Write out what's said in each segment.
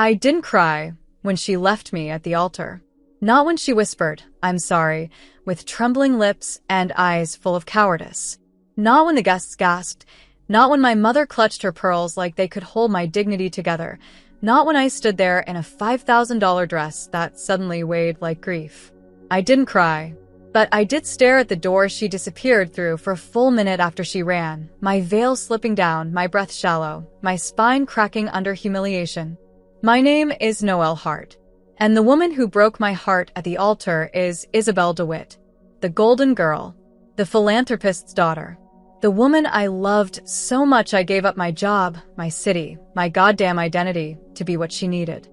I didn't cry when she left me at the altar. Not when she whispered, "I'm sorry," with trembling lips and eyes full of cowardice. Not when the guests gasped. Not when my mother clutched her pearls like they could hold my dignity together. Not when I stood there in a $5,000 dress that suddenly weighed like grief. I didn't cry, but I did stare at the door she disappeared through for a full minute after she ran, my veil slipping down, my breath shallow, my spine cracking under humiliation. My name is Noelle Hart, and the woman who broke my heart at the altar is Isabel DeWitt, the golden girl, the philanthropist's daughter. The woman I loved so much I gave up my job, my city, my goddamn identity to be what she needed.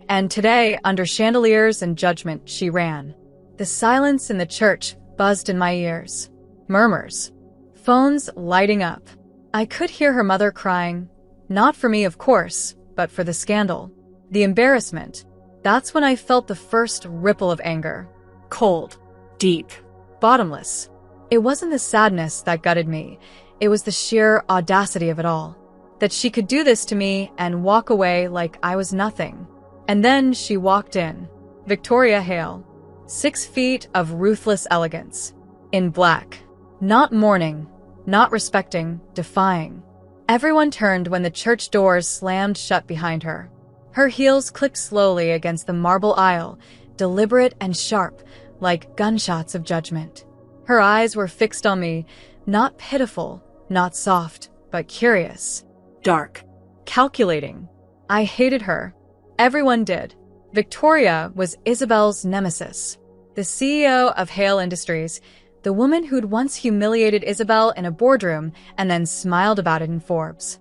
And today, under chandeliers and judgment, she ran. The silence in the church buzzed in my ears. Murmurs. Phones lighting up. I could hear her mother crying. Not for me, of course, but for the scandal. The embarrassment. That's when I felt the first ripple of anger. Cold. Deep. Bottomless. It wasn't the sadness that gutted me. It was the sheer audacity of it all. That she could do this to me and walk away like I was nothing. And then she walked in. Victoria Hale. 6 feet of ruthless elegance. In black. Not mourning. Not respecting. Defying. Everyone turned when the church doors slammed shut behind her. Her heels clicked slowly against the marble aisle, deliberate and sharp, like gunshots of judgment. Her eyes were fixed on me, not pitiful, not soft, but curious. Dark. Calculating. I hated her. Everyone did. Victoria was Isabel's nemesis. The CEO of Hale Industries, the woman who'd once humiliated Isabel in a boardroom and then smiled about it in Forbes.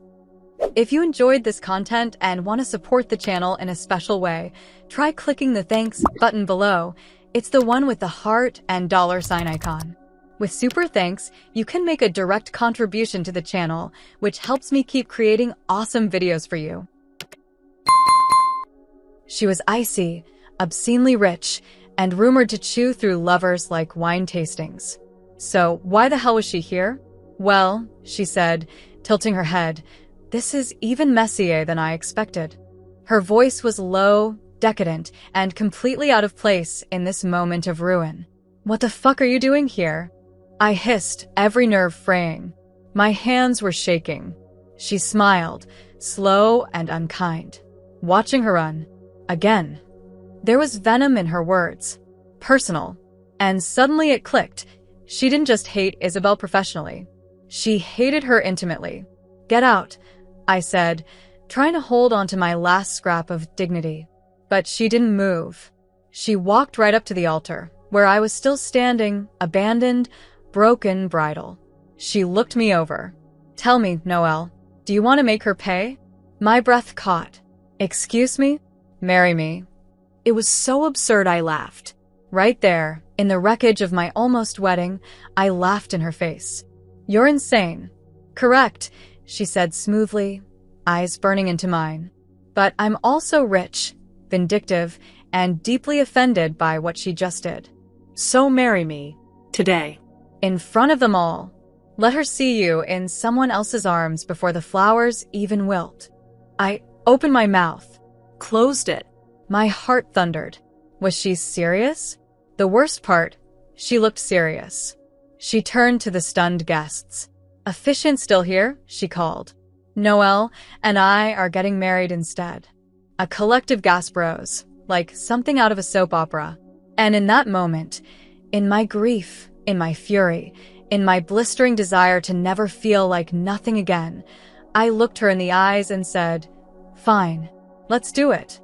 If you enjoyed this content and want to support the channel in a special way, try clicking the thanks button below. It's the one with the heart and $sign icon. With super thanks, you can make a direct contribution to the channel, which helps me keep creating awesome videos for you. She was icy, obscenely rich, and rumored to chew through lovers like wine tastings. So why the hell was she here? Well, she said, tilting her head, this is even messier than I expected. Her voice was low, decadent, and completely out of place in this moment of ruin. What the fuck are you doing here? I hissed, every nerve fraying. My hands were shaking. She smiled, slow and unkind. Watching her run. Again. There was venom in her words. Personal. And suddenly it clicked. She didn't just hate Isabel professionally. She hated her intimately. Get out, I said, trying to hold on to my last scrap of dignity. But she didn't move. She walked right up to the altar, where I was still standing, abandoned, broken bridal. She looked me over. Tell me, Noelle, do you want to make her pay? My breath caught. Excuse me? Marry me. It was so absurd I laughed. Right there, in the wreckage of my almost wedding, I laughed in her face. You're insane. Correct, she said smoothly, eyes burning into mine. But I'm also rich, vindictive, and deeply offended by what she just did. So marry me. Today. In front of them all. Let her see you in someone else's arms before the flowers even wilt. I opened my mouth. Closed it. My heart thundered. Was she serious? The worst part, she looked serious. She turned to the stunned guests. Efficient still here? She called. Noelle and I are getting married instead. A collective gasp rose, like something out of a soap opera. And in that moment, in my grief, in my fury, in my blistering desire to never feel like nothing again, I looked her in the eyes and said, Fine, let's do it.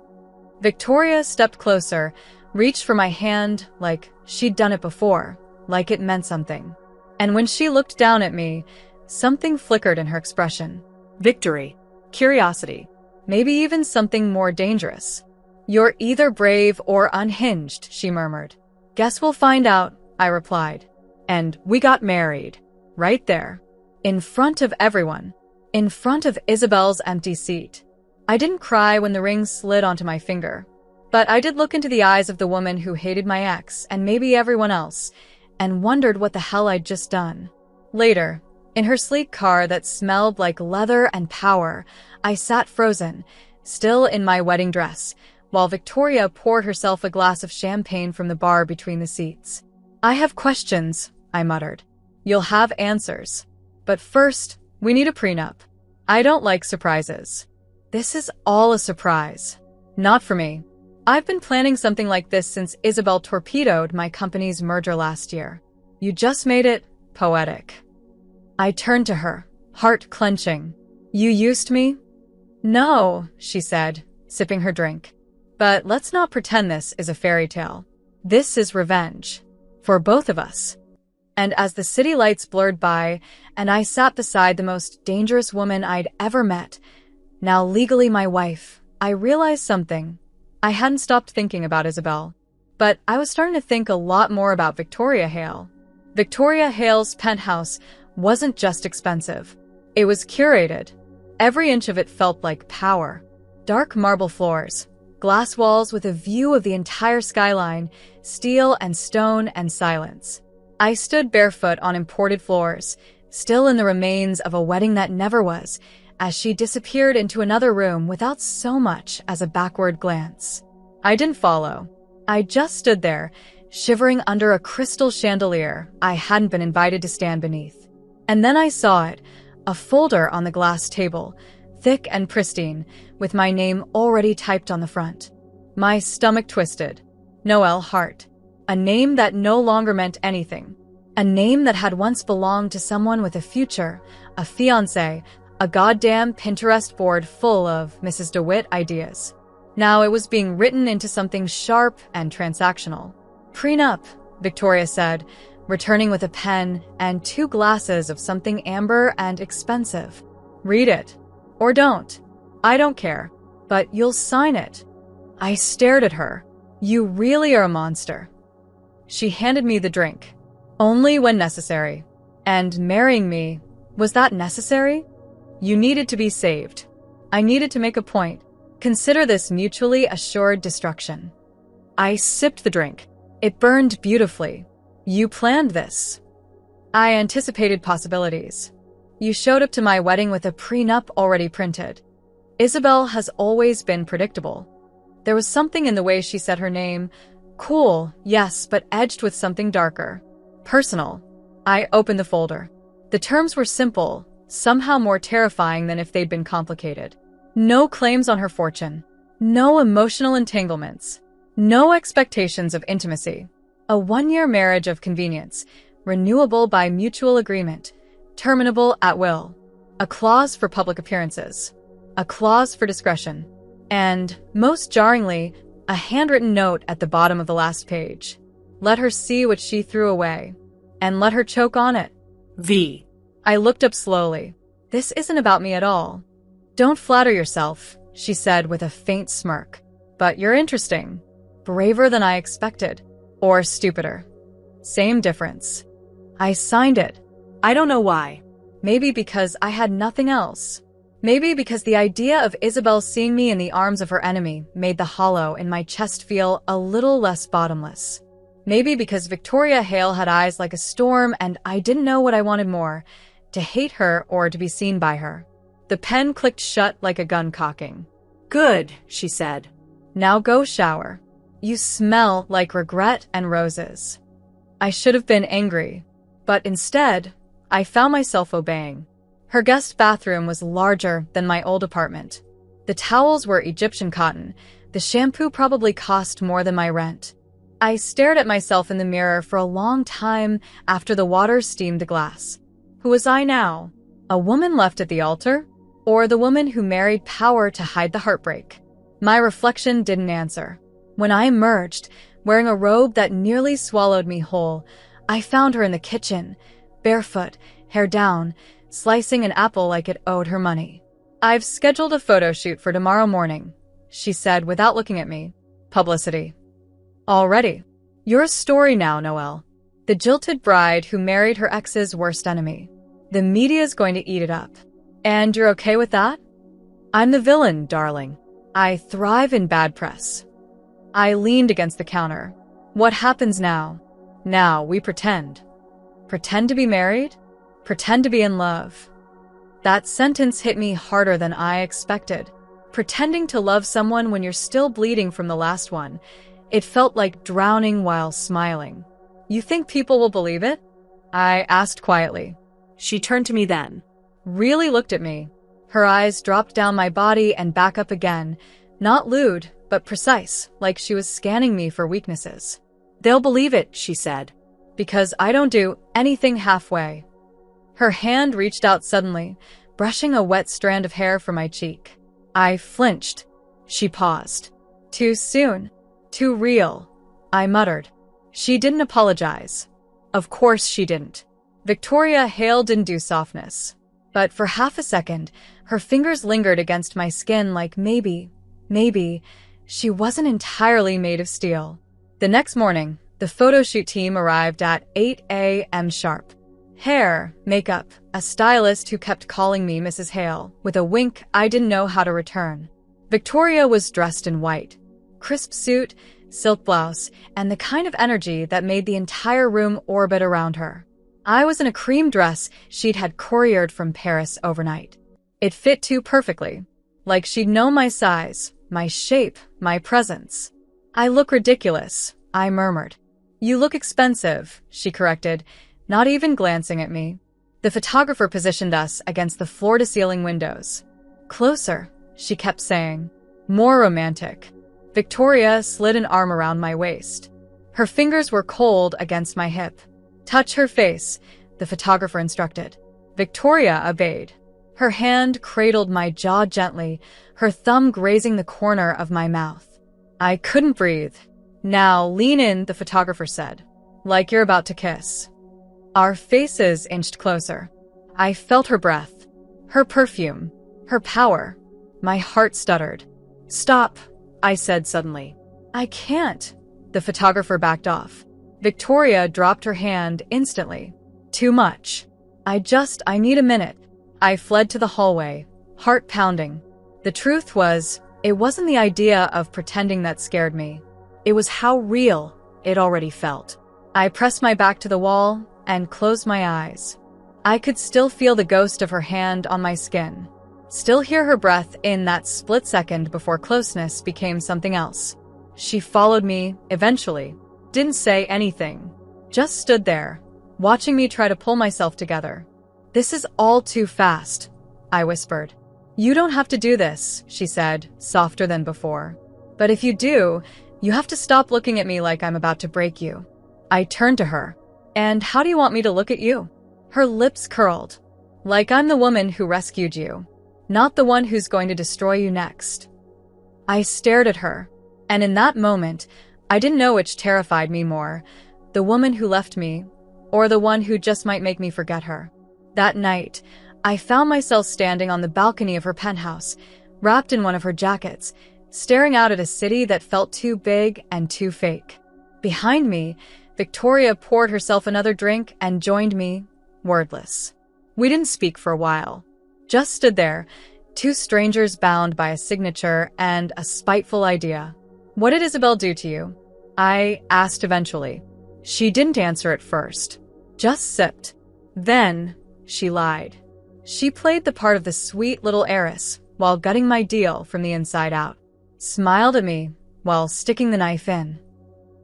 Victoria stepped closer, reached for my hand like she'd done it before, like it meant something. And when she looked down at me, something flickered in her expression. Victory. Curiosity. Maybe even something more dangerous. You're either brave or unhinged, she murmured. Guess we'll find out, I replied. And we got married. Right there. In front of everyone. In front of Isabel's empty seat. I didn't cry when the ring slid onto my finger. But I did look into the eyes of the woman who hated my ex, and maybe everyone else, and wondered what the hell I'd just done. Later, in her sleek car that smelled like leather and power, I sat frozen, still in my wedding dress, while Victoria poured herself a glass of champagne from the bar between the seats. "I have questions," I muttered. "You'll have answers. But first, we need a prenup. I don't like surprises." "This is all a surprise." "Not for me. I've been planning something like this since Isabel torpedoed my company's merger last year. You just made it poetic." I turned to her, heart clenching. "You used me?" "No," she said, sipping her drink. "But let's not pretend this is a fairy tale. This is revenge. For both of us." And as the city lights blurred by, and I sat beside the most dangerous woman I'd ever met, now legally my wife, I realized something. I hadn't stopped thinking about Isabel, but I was starting to think a lot more about Victoria Hale. Victoria Hale's penthouse wasn't just expensive. It was curated. Every inch of it felt like power. Dark marble floors, glass walls with a view of the entire skyline, steel and stone and silence. I stood barefoot on imported floors, still in the remains of a wedding that never was, as she disappeared into another room without so much as a backward glance. I didn't follow. I just stood there, shivering under a crystal chandelier I hadn't been invited to stand beneath. And then I saw it, a folder on the glass table, thick and pristine, with my name already typed on the front. My stomach twisted. Noelle Hart. A name that no longer meant anything. A name that had once belonged to someone with a future, a fiancé, a goddamn Pinterest board full of Mrs. DeWitt ideas. Now it was being written into something sharp and transactional. "Prenup," Victoria said, returning with a pen and 2 glasses of something amber and expensive. "Read it. Or don't. I don't care. But you'll sign it." I stared at her. "You really are a monster." She handed me the drink. "Only when necessary." And marrying me, was that necessary? You needed to be saved. I needed to make a point. Consider this mutually assured destruction. I sipped the drink. It burned beautifully. "You planned this." "I anticipated possibilities. You showed up to my wedding with a prenup already printed." Isabel has always been predictable. There was something in the way she said her name. Cool, yes, but edged with something darker. Personal. I opened the folder. The terms were simple, somehow more terrifying than if they'd been complicated. No claims on her fortune. No emotional entanglements. No expectations of intimacy. A 1-year marriage of convenience, renewable by mutual agreement, terminable at will. A clause for public appearances. A clause for discretion. And, most jarringly, a handwritten note at the bottom of the last page. Let her see what she threw away. And let her choke on it. V. I looked up slowly. "This isn't about me at all." "Don't flatter yourself," she said with a faint smirk. "But you're interesting. Braver than I expected. Or stupider. Same difference." I signed it. I don't know why. Maybe because I had nothing else. Maybe because the idea of Isabel seeing me in the arms of her enemy made the hollow in my chest feel a little less bottomless. Maybe because Victoria Hale had eyes like a storm and I didn't know what I wanted more, to hate her or to be seen by her. The pen clicked shut like a gun cocking. "Good," she said. "Now go shower. You smell like regret and roses." I should have been angry, but instead, I found myself obeying. Her guest bathroom was larger than my old apartment. The towels were Egyptian cotton. The shampoo probably cost more than my rent. I stared at myself in the mirror for a long time after the water steamed the glass. Who was I now? A woman left at the altar? Or the woman who married power to hide the heartbreak? My reflection didn't answer. When I emerged, wearing a robe that nearly swallowed me whole, I found her in the kitchen, barefoot, hair down, slicing an apple like it owed her money. "I've scheduled a photo shoot for tomorrow morning," she said without looking at me. "Publicity." "Already? You're a story now, Noelle. The jilted bride who married her ex's worst enemy. The media's going to eat it up. And you're okay with that?" "I'm the villain, darling. I thrive in bad press." I leaned against the counter. "What happens now?" "Now we pretend." "Pretend to be married? Pretend to be in love." That sentence hit me harder than I expected. Pretending to love someone when you're still bleeding from the last one. It felt like drowning while smiling. You think people will believe it? I asked quietly. She turned to me then. Really looked at me. Her eyes dropped down my body and back up again, not lewd, but precise, like she was scanning me for weaknesses. They'll believe it, she said. Because I don't do anything halfway. Her hand reached out suddenly, brushing a wet strand of hair from my cheek. I flinched. She paused. Too soon. Too real. I muttered. She didn't apologize. Of course she didn't. Victoria Hale didn't do softness. But for half a second, her fingers lingered against my skin like maybe, she wasn't entirely made of steel. The next morning, the photo shoot team arrived at 8 a.m. sharp. Hair, makeup, a stylist who kept calling me Mrs. Hale, with a wink I didn't know how to return. Victoria was dressed in white. Crisp suit, silk blouse, and the kind of energy that made the entire room orbit around her. I was in a cream dress she'd had couriered from Paris overnight. It fit too perfectly, like she'd known my size, my shape, my presence. I look ridiculous, I murmured. You look expensive, she corrected, not even glancing at me. The photographer positioned us against the floor-to-ceiling windows. Closer, she kept saying. More romantic. Victoria slid an arm around my waist. Her fingers were cold against my hip. Touch her face, the photographer instructed. Victoria obeyed. Her hand cradled my jaw gently, her thumb grazing the corner of my mouth. I couldn't breathe. Now lean in, the photographer said, like you're about to kiss. Our faces inched closer. I felt her breath, her perfume, her power. My heart stuttered. Stop, I said suddenly. I can't. The photographer backed off. Victoria dropped her hand instantly. Too much. I need a minute. I fled to the hallway, heart pounding. The truth was, it wasn't the idea of pretending that scared me. It was how real it already felt. I pressed my back to the wall and closed my eyes. I could still feel the ghost of her hand on my skin. Still hear her breath in that split second before closeness became something else. She followed me, eventually. Didn't say anything. Just stood there, watching me try to pull myself together. This is all too fast, I whispered. You don't have to do this, she said, softer than before. But if you do, you have to stop looking at me like I'm about to break you. I turned to her. And how do you want me to look at you? Her lips curled. Like I'm the woman who rescued you, not the one who's going to destroy you next. I stared at her, and in that moment, I didn't know which terrified me more, the woman who left me, or the one who just might make me forget her. That night, I found myself standing on the balcony of her penthouse, wrapped in one of her jackets, staring out at a city that felt too big and too fake. Behind me, Victoria poured herself another drink and joined me, wordless. We didn't speak for a while. Just stood there, two strangers bound by a signature and a spiteful idea. What did Isabel do to you? I asked eventually. She didn't answer at first. Just sipped. Then, she lied. She played the part of the sweet little heiress while gutting my deal from the inside out. Smiled at me while sticking the knife in.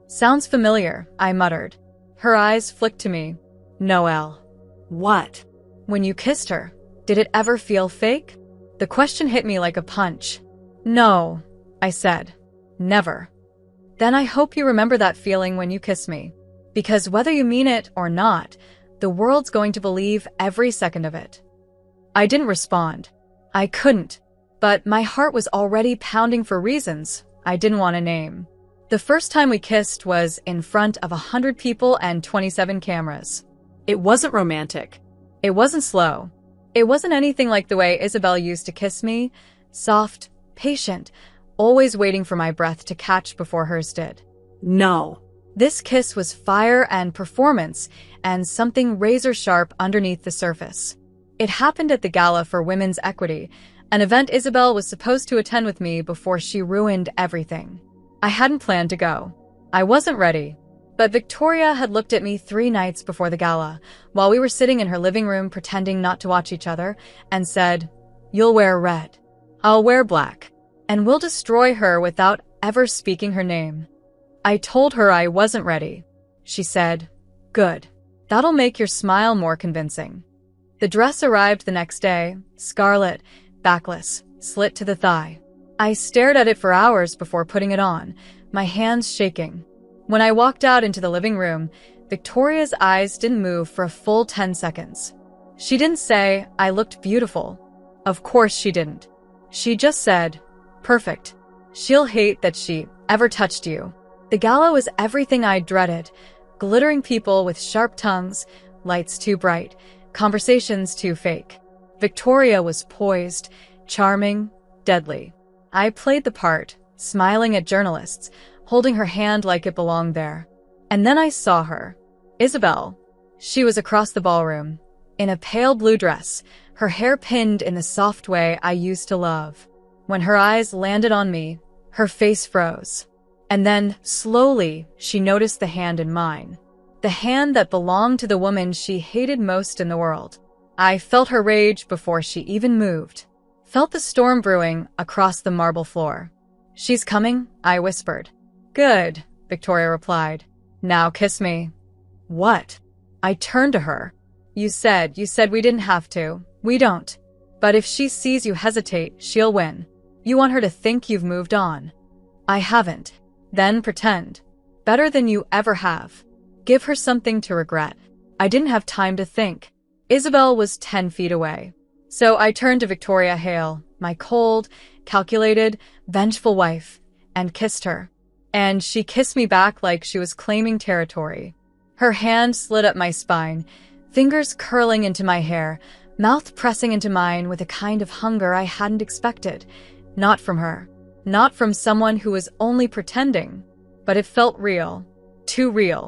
Sounds familiar, I muttered. Her eyes flicked to me. Noelle. What? When you kissed her, did it ever feel fake? The question hit me like a punch. No, I said. Never. Then I hope you remember that feeling when you kiss me. Because whether you mean it or not, the world's going to believe every second of it. I didn't respond. I couldn't. But my heart was already pounding for reasons I didn't want to name. The first time we kissed was in front of 100 people and 27 cameras. It wasn't romantic. It wasn't slow. It wasn't anything like the way Isabel used to kiss me. Soft, patient, always waiting for my breath to catch before hers did. No. This kiss was fire and performance, and something razor-sharp underneath the surface. It happened at the Gala for Women's Equity, an event Isabel was supposed to attend with me before she ruined everything. I hadn't planned to go. I wasn't ready. But Victoria had looked at me 3 nights before the gala, while we were sitting in her living room pretending not to watch each other, and said, "You'll wear red. I'll wear black." and we'll destroy her without ever speaking her name. I told her I wasn't ready. She said, "Good. That'll make your smile more convincing." The dress arrived the next day, scarlet, backless, slit to the thigh. I stared at it for hours before putting it on, my hands shaking. When I walked out into the living room, Victoria's eyes didn't move for a full 10 seconds. She didn't say I looked beautiful. Of course she didn't. She just said, "Perfect. She'll hate that she ever touched you." The gala was everything I dreaded. Glittering people with sharp tongues, lights too bright, conversations too fake. Victoria was poised, charming, deadly. I played the part, smiling at journalists, holding her hand like it belonged there. And then I saw her. Isabel. She was across the ballroom, in a pale blue dress, her hair pinned in the soft way I used to love. When her eyes landed on me, her face froze. And then, slowly, she noticed the hand in mine. The hand that belonged to the woman she hated most in the world. I felt her rage before she even moved. Felt the storm brewing across the marble floor. "She's coming," I whispered. "Good," Victoria replied. "Now kiss me." "What?" I turned to her. You said we didn't have to. We don't. But if she sees you hesitate, she'll win. You want her to think you've moved on." "I haven't." "Then pretend. Better than you ever have. Give her something to regret." I didn't have time to think. Isabel was 10 feet away. So I turned to Victoria Hale, my cold, calculated, vengeful wife, and kissed her. And she kissed me back like she was claiming territory. Her hand slid up my spine, fingers curling into my hair, mouth pressing into mine with a kind of hunger I hadn't expected. Not from her. Not from someone who was only pretending. But it felt real. Too real.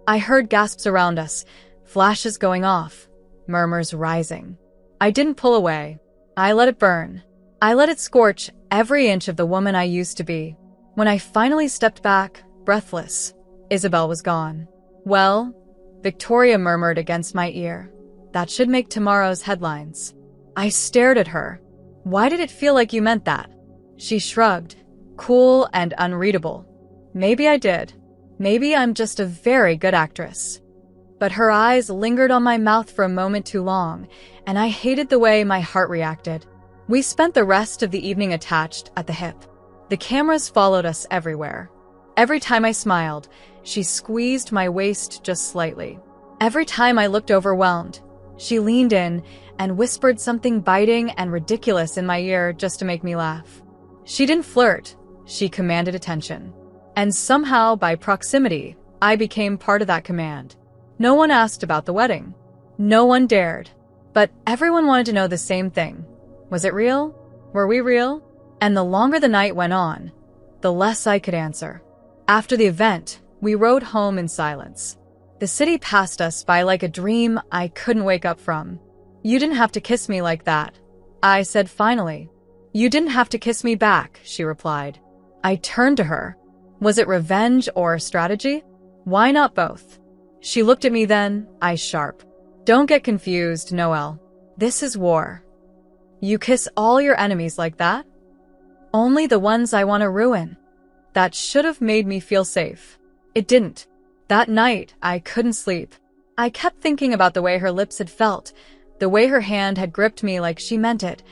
I heard gasps around us, flashes going off, murmurs rising. I didn't pull away. I let it burn. I let it scorch every inch of the woman I used to be. When I finally stepped back, breathless, Isabel was gone. "Well," Victoria murmured against my ear, "that should make tomorrow's headlines." I stared at her. "Why did it feel like you meant that?" She shrugged, cool and unreadable. "Maybe I did. Maybe I'm just a very good actress." But her eyes lingered on my mouth for a moment too long, and I hated the way my heart reacted. We spent the rest of the evening attached at the hip. The cameras followed us everywhere. Every time I smiled, she squeezed my waist just slightly. Every time I looked overwhelmed, she leaned in and whispered something biting and ridiculous in my ear just to make me laugh. She didn't flirt, she commanded attention. And somehow, by proximity, I became part of that command. No one asked about the wedding. No one dared. But everyone wanted to know the same thing. Was it real? Were we real? And the longer the night went on, the less I could answer. After the event, we rode home in silence. The city passed us by like a dream I couldn't wake up from. "You didn't have to kiss me like that," I said finally. "You didn't have to kiss me back," she replied. I turned to her. Was it revenge or strategy? Why not both? She looked at me then, eyes sharp. "Don't get confused, Noelle. This is war. You kiss all your enemies like that? Only the ones I want to ruin." That should have made me feel safe. It didn't. That night, I couldn't sleep. I kept thinking about the way her lips had felt, the way her hand had gripped me like she meant it,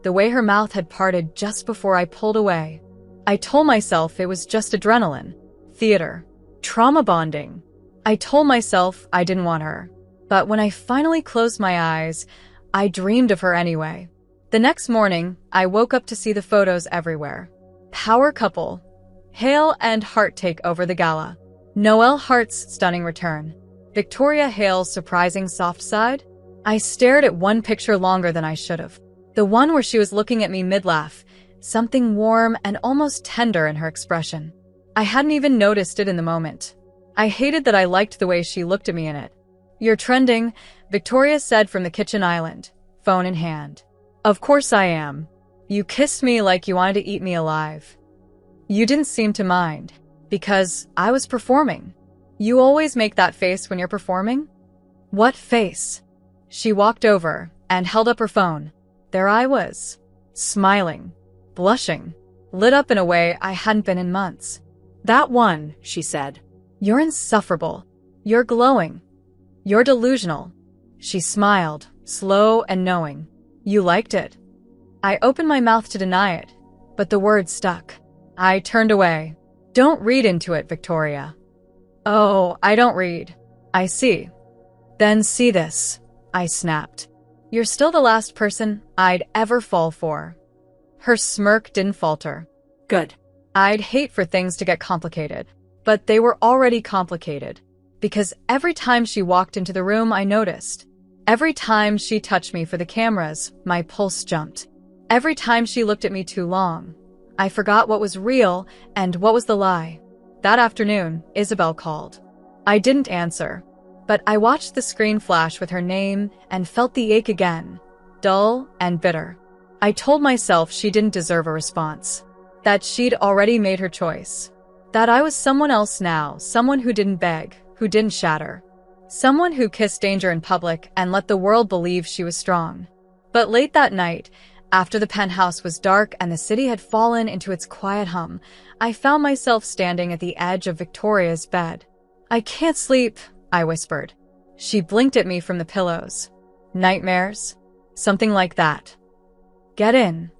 the way her mouth had parted just before I pulled away. I told myself it was just adrenaline, theater, trauma bonding. I told myself I didn't want her. But when I finally closed my eyes, I dreamed of her anyway. The next morning, I woke up to see the photos everywhere. Power couple. Hale and Hart take over the gala. Noelle Hart's stunning return. Victoria Hale's surprising soft side. I stared at one picture longer than I should have. The one where she was looking at me mid-laugh, something warm and almost tender in her expression. I hadn't even noticed it in the moment. I hated that I liked the way she looked at me in it. "You're trending," Victoria said from the kitchen island, phone in hand. "Of course I am. You kissed me like you wanted to eat me alive. You didn't seem to mind, because I was performing. You always make that face when you're performing?" "What face?" She walked over and held up her phone. There I was, smiling, blushing. lit up in a way I hadn't been in months. That one, she said. You're insufferable. You're glowing. You're delusional. She smiled, slow and knowing. You liked it. I opened my mouth to deny it, but the words stuck. I turned away. Don't read into it, Victoria. Oh, I don't read. I see. Then see this, I snapped. You're still the last person I'd ever fall for. Her smirk didn't falter. Good. I'd hate for things to get complicated, but they were already complicated. Because every time she walked into the room, I noticed. Every time she touched me for the cameras, my pulse jumped. Every time she looked at me too long, I forgot what was real and what was the lie. That afternoon, Isabel called. I didn't answer, but I watched the screen flash with her name and felt the ache again, dull and bitter. I told myself she didn't deserve a response, that she'd already made her choice, that I was someone else now, someone who didn't beg, who didn't shatter, someone who kissed danger in public and let the world believe she was strong. But late that night, after the penthouse was dark and the city had fallen into its quiet hum, I found myself standing at the edge of Victoria's bed. I can't sleep, I whispered. She blinked at me from the pillows. Nightmares? Something like that. Get in.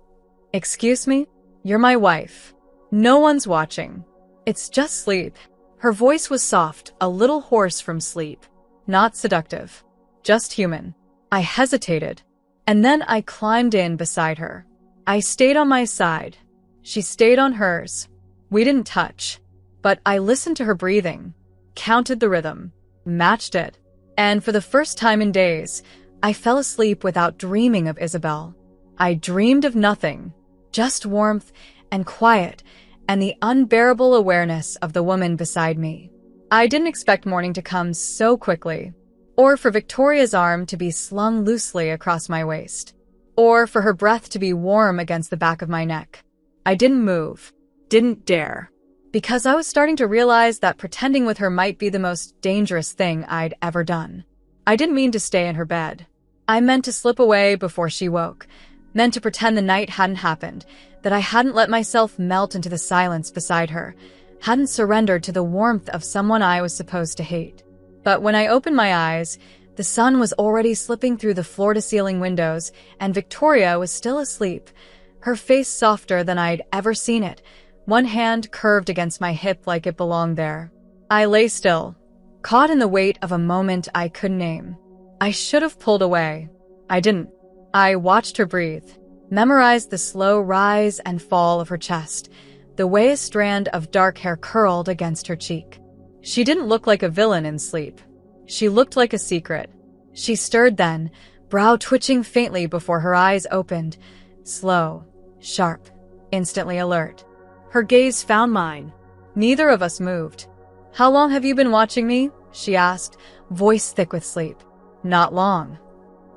Excuse me? You're my wife. No one's watching. It's just sleep. Her voice was soft, a little hoarse from sleep. Not seductive. Just human. I hesitated. And then I climbed in beside her. I stayed on my side. She stayed on hers. We didn't touch. But I listened to her breathing, counted the rhythm, matched it. And for the first time in days, I fell asleep without dreaming of Isabel. I dreamed of nothing, just warmth and quiet and the unbearable awareness of the woman beside me. I didn't expect morning to come so quickly, or for Victoria's arm to be slung loosely across my waist, or for her breath to be warm against the back of my neck. I didn't move, didn't dare, because I was starting to realize that pretending with her might be the most dangerous thing I'd ever done. I didn't mean to stay in her bed. I meant to slip away before she woke, meant to pretend the night hadn't happened, that I hadn't let myself melt into the silence beside her, hadn't surrendered to the warmth of someone I was supposed to hate. But when I opened my eyes, the sun was already slipping through the floor-to-ceiling windows, and Victoria was still asleep, her face softer than I'd ever seen it, one hand curved against my hip like it belonged there. I lay still, caught in the weight of a moment I couldn't name. I should have pulled away. I didn't. I watched her breathe, memorized the slow rise and fall of her chest, the way a strand of dark hair curled against her cheek. She didn't look like a villain in sleep. She looked like a secret. She stirred then, brow twitching faintly before her eyes opened, slow, sharp, instantly alert. Her gaze found mine. Neither of us moved. How long have you been watching me? She asked, voice thick with sleep. Not long.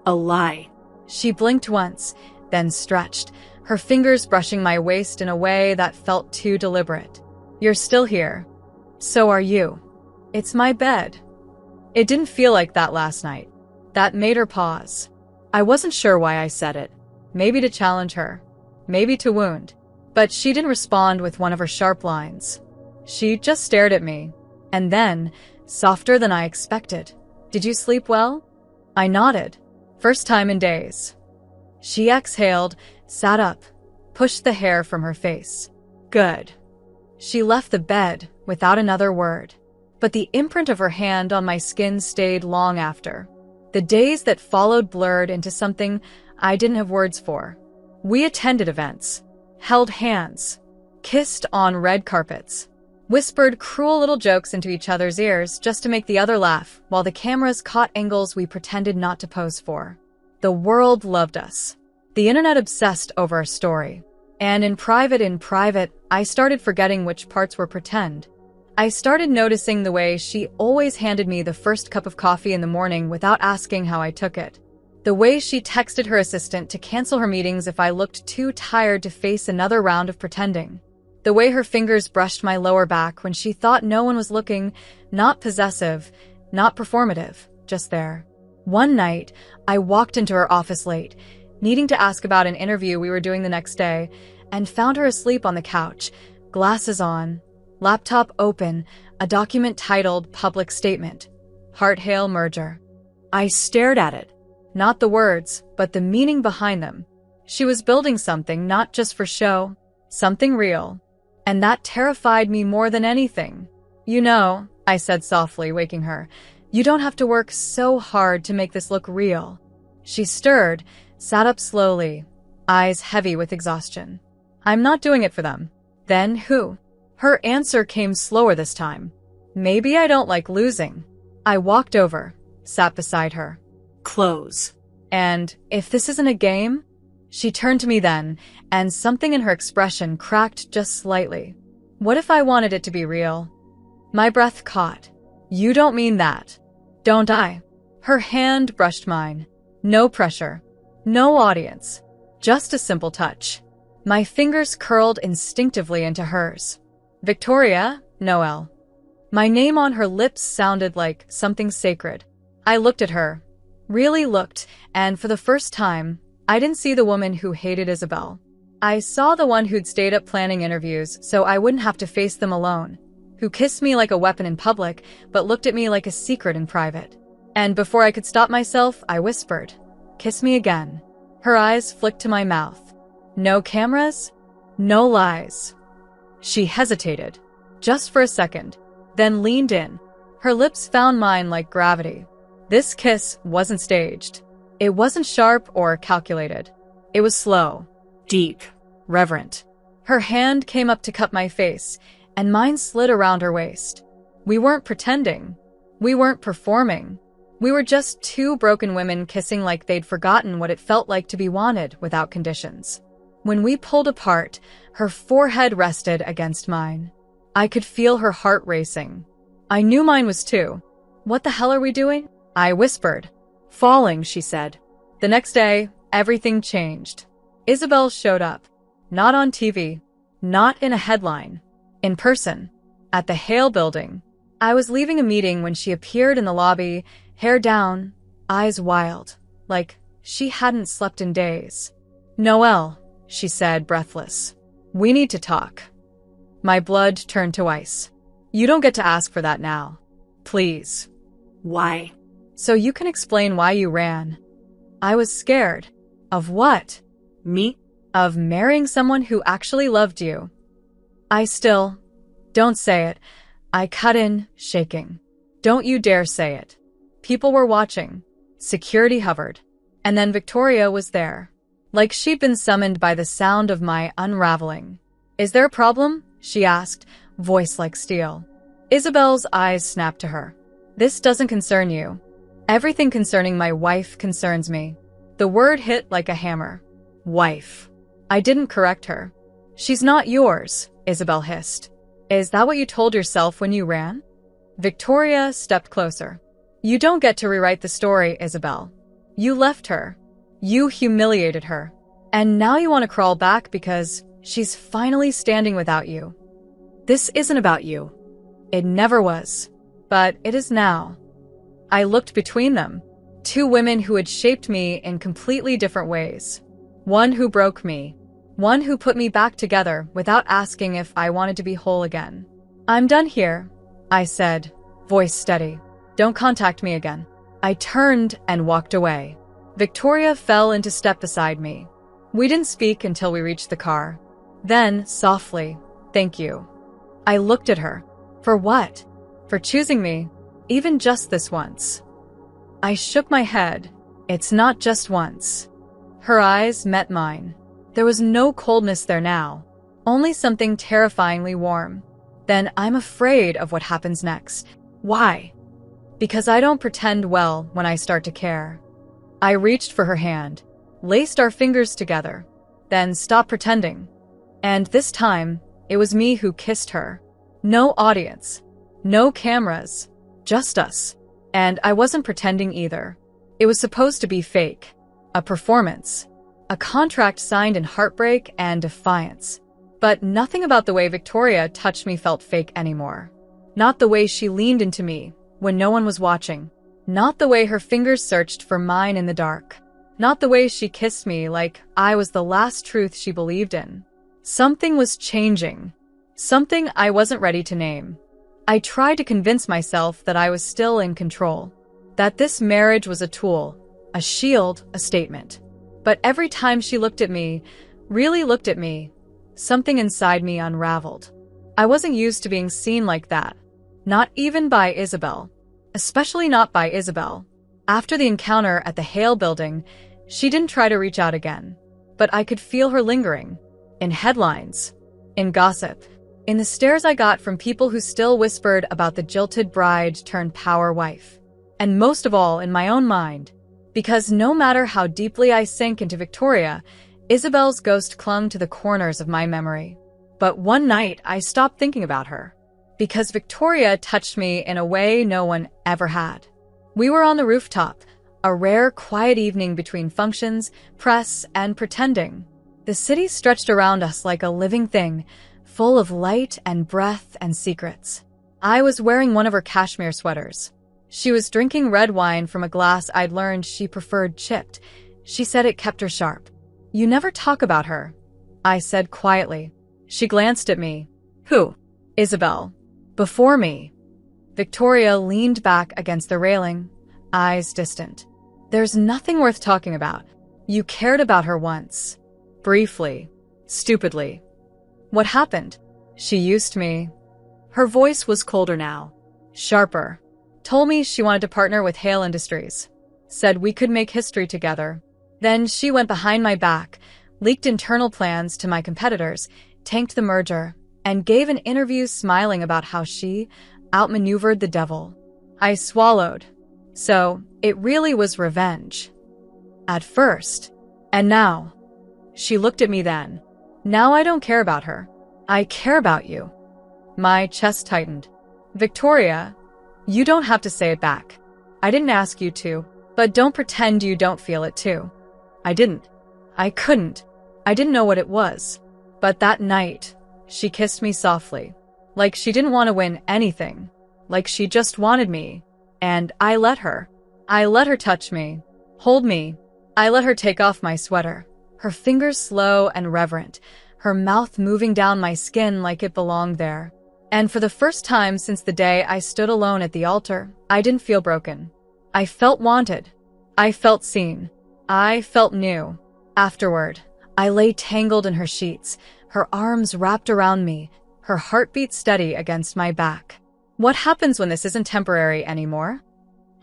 A lie. She blinked once, then stretched, her fingers brushing my waist in a way that felt too deliberate. You're still here. So are you. It's my bed. It didn't feel like that last night. That made her pause. I wasn't sure why I said it. Maybe to challenge her. Maybe to wound. But she didn't respond with one of her sharp lines. She just stared at me. And then, softer than I expected. Did you sleep well? I nodded. First time in days. She exhaled, sat up, pushed the hair from her face. Good. She left the bed without another word. But the imprint of her hand on my skin stayed long after. The days that followed blurred into something I didn't have words for. We attended events, held hands, kissed on red carpets, whispered cruel little jokes into each other's ears just to make the other laugh while the cameras caught angles we pretended not to pose for. The world loved us. The internet obsessed over our story. And in private, I started forgetting which parts were pretend. I started noticing the way she always handed me the first cup of coffee in the morning without asking how I took it. The way she texted her assistant to cancel her meetings if I looked too tired to face another round of pretending. The way her fingers brushed my lower back when she thought no one was looking, not possessive, not performative, just there. One night, I walked into her office late, needing to ask about an interview we were doing the next day, and found her asleep on the couch, glasses on, laptop open, a document titled Public Statement, Heart Hail Merger. I stared at it. Not the words, but the meaning behind them. She was building something not just for show, something real. And that terrified me more than anything. You know, I said softly, waking her, you don't have to work so hard to make this look real. She stirred, sat up slowly, eyes heavy with exhaustion. I'm not doing it for them. Then who? Her answer came slower this time. Maybe I don't like losing. I walked over, sat beside her. Close. And if this isn't a game? She turned to me then, and something in her expression cracked just slightly. What if I wanted it to be real? My breath caught. You don't mean that. Don't I? Her hand brushed mine. No pressure. No audience. Just a simple touch. My fingers curled instinctively into hers. Victoria, Noel. My name on her lips sounded like something sacred. I looked at her. Really looked, and for the first time, I didn't see the woman who hated Isabel. I saw the one who'd stayed up planning interviews so I wouldn't have to face them alone, who kissed me like a weapon in public but looked at me like a secret in private. And before I could stop myself, I whispered, "Kiss me again." Her eyes flicked to my mouth. No cameras, no lies. She hesitated, just for a second, then leaned in. Her lips found mine like gravity. This kiss wasn't staged. It wasn't sharp or calculated. It was slow, Deep. reverent. Her hand came up to cup my face, and mine slid around her waist. We weren't pretending. We weren't performing. We were just two broken women kissing like they'd forgotten what it felt like to be wanted without conditions. When we pulled apart, her forehead rested against mine. I could feel her heart racing. I knew mine was too. What the hell are we doing? I whispered. Falling, she said. The next day, everything changed. Isabel showed up. Not on TV. Not in a headline. In person. At the Hale building. I was leaving a meeting when she appeared in the lobby, hair down, eyes wild, like she hadn't slept in days. "Noelle," she said, breathless. "We need to talk." My blood turned to ice. "You don't get to ask for that now. Please." Why? "So you can explain why you ran." I was scared. Of what? Me? Of marrying someone who actually loved you. Don't say it. I cut in, shaking. Don't you dare say it. People were watching. Security hovered. And then Victoria was there. Like she'd been summoned by the sound of my unraveling. "Is there a problem?" she asked, voice like steel. Isabel's eyes snapped to her. "This doesn't concern you. Everything concerning my wife concerns me." The word hit like a hammer. Wife. I didn't correct her. "She's not yours," Isabel hissed. "Is that what you told yourself when you ran?" Victoria stepped closer. "You don't get to rewrite the story, Isabel. You left her. You humiliated her. And now you want to crawl back because she's finally standing without you. This isn't about you. It never was. But it is now." I looked between them. Two women who had shaped me in completely different ways. One who broke me. One who put me back together without asking if I wanted to be whole again. "I'm done here," I said, voice steady. "Don't contact me again." I turned and walked away. Victoria fell into step beside me. We didn't speak until we reached the car. Then, softly, "Thank you." I looked at her. For what? For choosing me, even just this once. I shook my head. It's not just once. Her eyes met mine. There was no coldness there now, only something terrifyingly warm. Then I'm afraid of what happens next. Why? Because I don't pretend well when I start to care. I reached for her hand, laced our fingers together, then stopped pretending. And this time, it was me who kissed her. No audience, no cameras, just us. And I wasn't pretending either. It was supposed to be fake, a performance, a contract signed in heartbreak and defiance. But nothing about the way Victoria touched me felt fake anymore. Not the way she leaned into me when no one was watching. Not the way her fingers searched for mine in the dark. Not the way she kissed me like I was the last truth she believed in. Something was changing. Something I wasn't ready to name. I tried to convince myself that I was still in control. That this marriage was a tool, a shield, a statement. But every time she looked at me, really looked at me, something inside me unraveled. I wasn't used to being seen like that. Not even by Isabel. Especially not by Isabel. After the encounter at the Hale building, she didn't try to reach out again. But I could feel her lingering. In headlines. In gossip. In the stares I got from people who still whispered about the jilted bride turned power wife. And most of all, in my own mind. Because no matter how deeply I sank into Victoria, Isabel's ghost clung to the corners of my memory. But one night, I stopped thinking about her. Because Victoria touched me in a way no one ever had. We were on the rooftop, a rare, quiet evening between functions, press, and pretending. The city stretched around us like a living thing, full of light and breath and secrets. I was wearing one of her cashmere sweaters. She was drinking red wine from a glass I'd learned she preferred chipped. She said it kept her sharp. "You never talk about her," I said quietly. She glanced at me. Who? Isabel. Before me. Victoria leaned back against the railing, eyes distant. "There's nothing worth talking about. You cared about her once. Briefly. Stupidly. What happened? She used me." Her voice was colder now. Sharper. Told me she wanted to partner with Hale Industries. Said we could make history together. Then she went behind my back, leaked internal plans to my competitors, tanked the merger, and gave an interview smiling about how she outmaneuvered the devil. I swallowed. So, it really was revenge. At first. And now. She looked at me then. "Now I don't care about her. I care about you." My chest tightened. "Victoria, you don't have to say it back. I didn't ask you to, but don't pretend you don't feel it too." I didn't. I couldn't. I didn't know what it was. But that night, she kissed me softly. Like she didn't want to win anything. Like she just wanted me. And I let her. I let her touch me. Hold me. I let her take off my sweater. Her fingers slow and reverent. Her mouth moving down my skin like it belonged there. And for the first time since the day I stood alone at the altar, I didn't feel broken. I felt wanted. I felt seen. I felt new. Afterward, I lay tangled in her sheets, her arms wrapped around me, her heartbeat steady against my back. "What happens when this isn't temporary anymore?"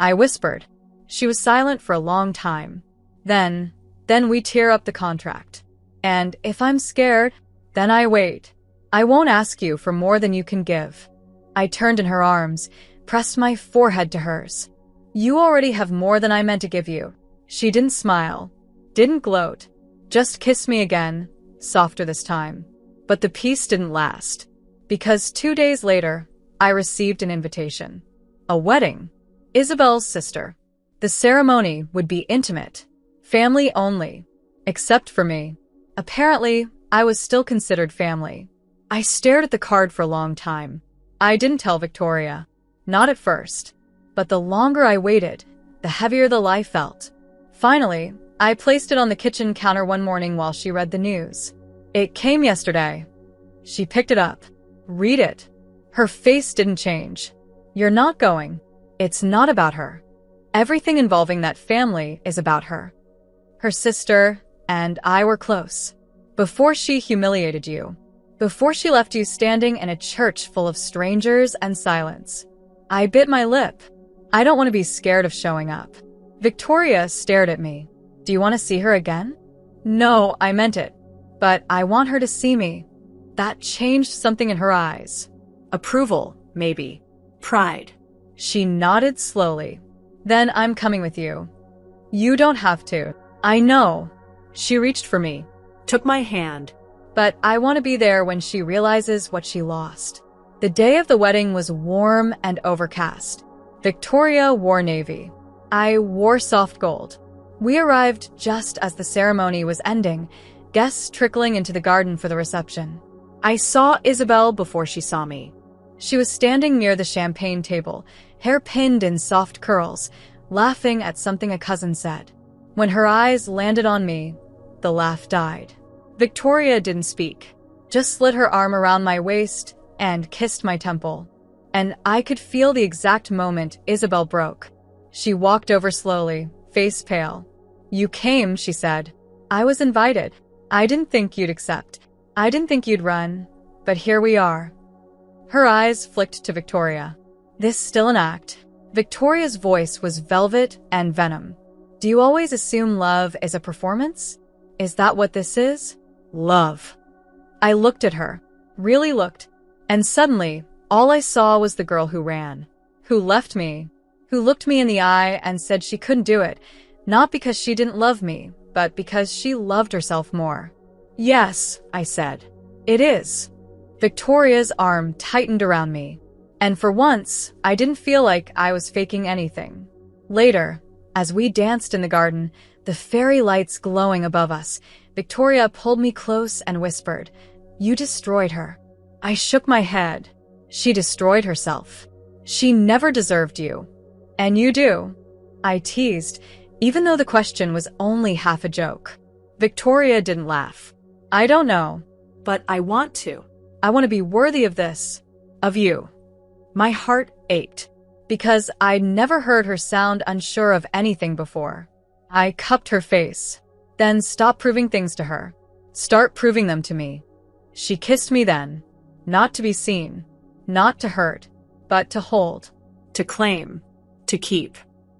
I whispered. She was silent for a long time. Then we tear up the contract. And if I'm scared, then I wait. I won't ask you for more than you can give. I turned in her arms, pressed my forehead to hers. "You already have more than I meant to give you." She didn't smile, didn't gloat, just kissed me again, softer this time. But the peace didn't last. Because 2 days later, I received an invitation. A wedding. Isabel's sister. The ceremony would be intimate. Family only. Except for me. Apparently, I was still considered family. I stared at the card for a long time. I didn't tell Victoria. Not at first. But the longer I waited, the heavier the lie felt. Finally, I placed it on the kitchen counter one morning while she read the news. "It came yesterday." She picked it up. "Read it." Her face didn't change. "You're not going. It's not about her. Everything involving that family is about her. Her sister and I were close. Before she humiliated you. Before she left you standing in a church full of strangers and silence." I bit my lip. I don't want to be scared of showing up. Victoria stared at me. "Do you want to see her again?" "No, I meant it. But I want her to see me." That changed something in her eyes. Approval, maybe. Pride. She nodded slowly. "Then I'm coming with you." "You don't have to." "I know." She reached for me. Took my hand. "But I want to be there when she realizes what she lost." The day of the wedding was warm and overcast. Victoria wore navy. I wore soft gold. We arrived just as the ceremony was ending, guests trickling into the garden for the reception. I saw Isabel before she saw me. She was standing near the champagne table, hair pinned in soft curls, laughing at something a cousin said. When her eyes landed on me, the laugh died. Victoria didn't speak. just slid her arm around my waist and kissed my temple. And I could feel the exact moment Isabel broke. She walked over slowly, face pale. "You came," she said. "I was invited. I didn't think you'd accept. I didn't think you'd run. But here we are." Her eyes flicked to Victoria. "This still an act?" Victoria's voice was velvet and venom. "Do you always assume love is a performance? Is that what this is? Love." I looked at her, really looked, and suddenly, all I saw was the girl who ran, who left me, who looked me in the eye and said she couldn't do it, not because she didn't love me, but because she loved herself more. "Yes," I said. "It is." Victoria's arm tightened around me, and for once, I didn't feel like I was faking anything. Later, as we danced in the garden, the fairy lights glowing above us, Victoria pulled me close and whispered, "You destroyed her." I shook my head. "She destroyed herself. She never deserved you. And you do," I teased, even though the question was only half a joke. Victoria didn't laugh. "I don't know, But I want to. I want to be worthy of this, of you." My heart ached, because I'd never heard her sound unsure of anything before. I cupped her face. "Then stop proving things to her. Start proving them to me." She kissed me then, not to be seen, not to hurt, but to hold. To claim. To keep.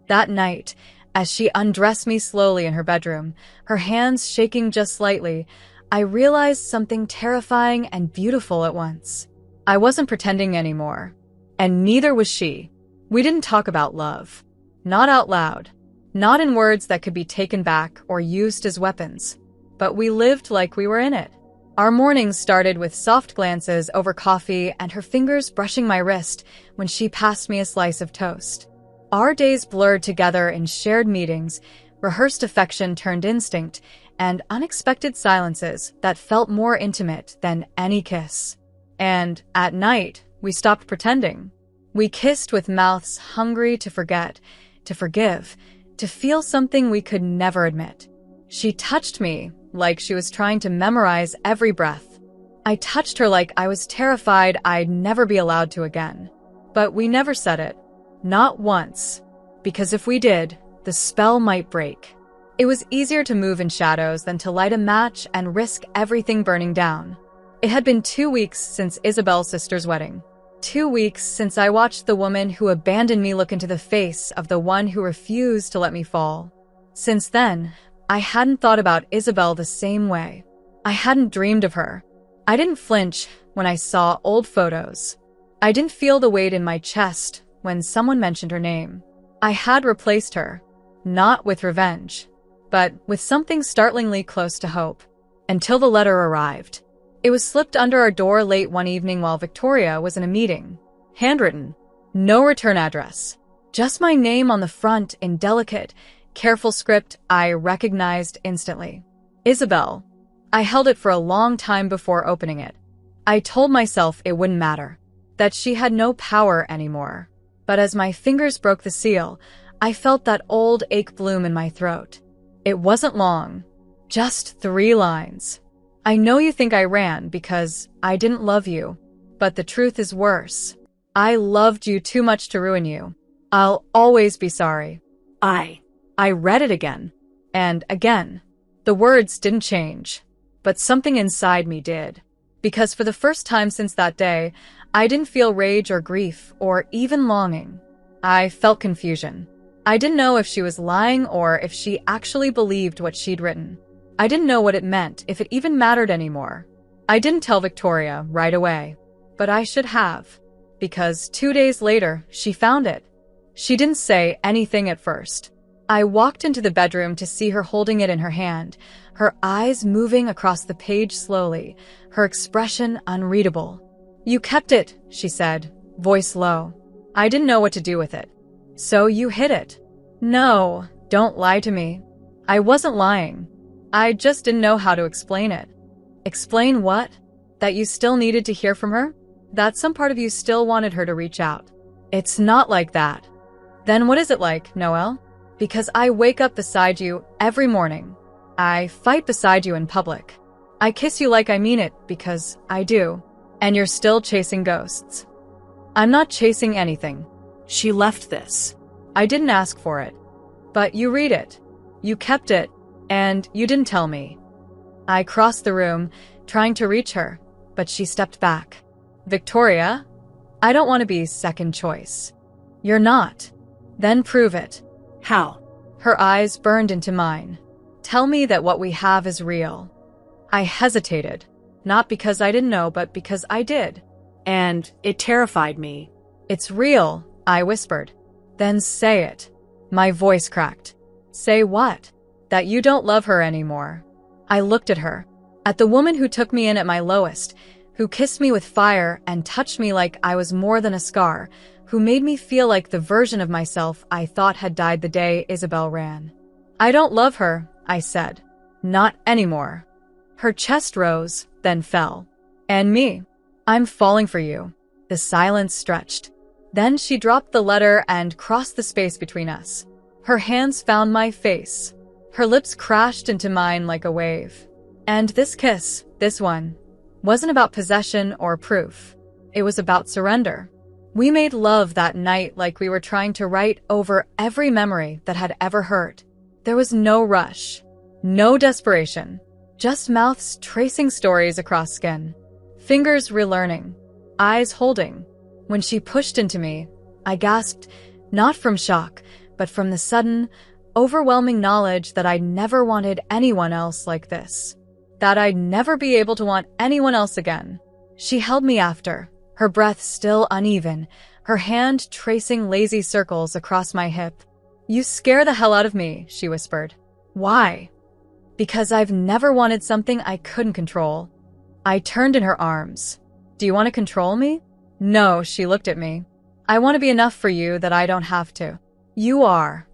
That night, as she undressed me slowly in her bedroom, her hands shaking just slightly, I realized something terrifying and beautiful at once. I wasn't pretending anymore, and neither was she. We didn't talk about love. Not out loud. Not in words that could be taken back or used as weapons. But we lived like we were in it. Our mornings started with soft glances over coffee and her fingers brushing my wrist when she passed me a slice of toast. Our days blurred together in shared meetings, rehearsed affection turned instinct, and unexpected silences that felt more intimate than any kiss. And, at night, we stopped pretending. We kissed with mouths hungry to forget, to forgive, to feel something we could never admit. She touched me like she was trying to memorize every breath. I touched her like I was terrified I'd never be allowed to again. But we never said it. Not once. Because if we did, the spell might break. It was easier to move in shadows than to light a match and risk everything burning down. It had been 2 weeks since Isabel's sister's wedding. 2 weeks since I watched the woman who abandoned me look into the face of the one who refused to let me fall. Since then, I hadn't thought about Isabel the same way. I hadn't dreamed of her. I didn't flinch when I saw old photos. I didn't feel the weight in my chest when someone mentioned her name. I had replaced her, not with revenge, but with something startlingly close to hope, until the letter arrived. It was slipped under our door late one evening while Victoria was in a meeting. Handwritten. No return address. Just my name on the front in delicate, careful script I recognized instantly. Isabel. I held it for a long time before opening it. I told myself it wouldn't matter, that she had no power anymore. But as my fingers broke the seal, I felt that old ache bloom in my throat. It wasn't long. Just 3 lines. "I know you think I ran because I didn't love you, but the truth is worse. I loved you too much to ruin you. I'll always be sorry." I read it again. And again. The words didn't change. But something inside me did. Because for the first time since that day, I didn't feel rage or grief or even longing. I felt confusion. I didn't know if she was lying or if she actually believed what she'd written. I didn't know what it meant, if it even mattered anymore. I didn't tell Victoria right away. But I should have. Because 2 days later, she found it. She didn't say anything at first. I walked into the bedroom to see her holding it in her hand, her eyes moving across the page slowly, her expression unreadable. "You kept it," she said, voice low. "I didn't know what to do with it. So you hid it." "No, don't lie to me." I wasn't lying. I just didn't know how to explain it. Explain what? That you still needed to hear from her? That some part of you still wanted her to reach out? It's not like that. Then what is it like, Noelle? Because I wake up beside you every morning. I fight beside you in public. I kiss you like I mean it because I do. And you're still chasing ghosts. I'm not chasing anything. She left this. I didn't ask for it. But you read it. You kept it. And you didn't tell me. I crossed the room, trying to reach her, but she stepped back. Victoria, I don't want to be second choice. You're not. Then prove it. How? Her eyes burned into mine. Tell me that what we have is real. I hesitated, not because I didn't know, but because I did. And it terrified me. It's real, I whispered. Then say it. My voice cracked. Say what? That you don't love her anymore. I looked at her, at the woman who took me in at my lowest, who kissed me with fire and touched me like I was more than a scar, who made me feel like the version of myself I thought had died the day Isabel ran. I don't love her, I said. Not anymore. Her chest rose, then fell. And me. I'm falling for you. The silence stretched. Then she dropped the letter and crossed the space between us. Her hands found my face. Her lips crashed into mine like a wave. And this kiss, this one, wasn't about possession or proof. It was about surrender. We made love that night like we were trying to write over every memory that had ever hurt. There was no rush, no desperation, just mouths tracing stories across skin, fingers relearning, eyes holding. When she pushed into me, I gasped, not from shock, but from the sudden, overwhelming knowledge that I'd never wanted anyone else like this. That I'd never be able to want anyone else again. She held me after, her breath still uneven, her hand tracing lazy circles across my hip. You scare the hell out of me, she whispered. Why? Because I've never wanted something I couldn't control. I turned in her arms. Do you want to control me? No, she looked at me. I want to be enough for you that I don't have to. You are.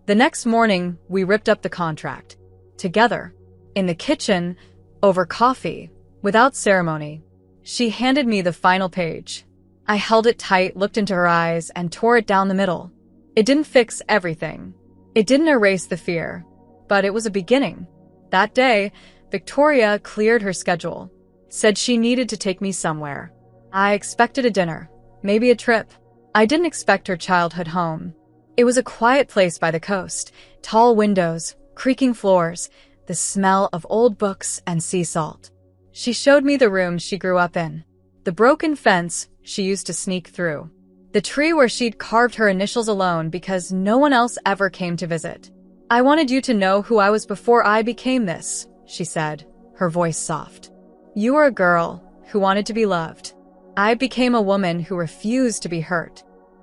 The next morning, we ripped up the contract. Together. In the kitchen, over coffee, without ceremony. She handed me the final page. I held it tight, looked into her eyes, and tore it down the middle. It didn't fix everything. It didn't erase the fear. But it was a beginning. That day, Victoria cleared her schedule. Said she needed to take me somewhere. I expected a dinner. Maybe a trip. I didn't expect her childhood home. It was a quiet place by the coast. Tall windows, creaking floors, the smell of old books and sea salt. She showed me the room she grew up in. The broken fence she used to sneak through. The tree where she'd carved her initials alone because no one else ever came to visit. I wanted you to know who I was before I became this, she said, her voice soft. You were a girl who wanted to be loved. I became a woman who refused to be hurt.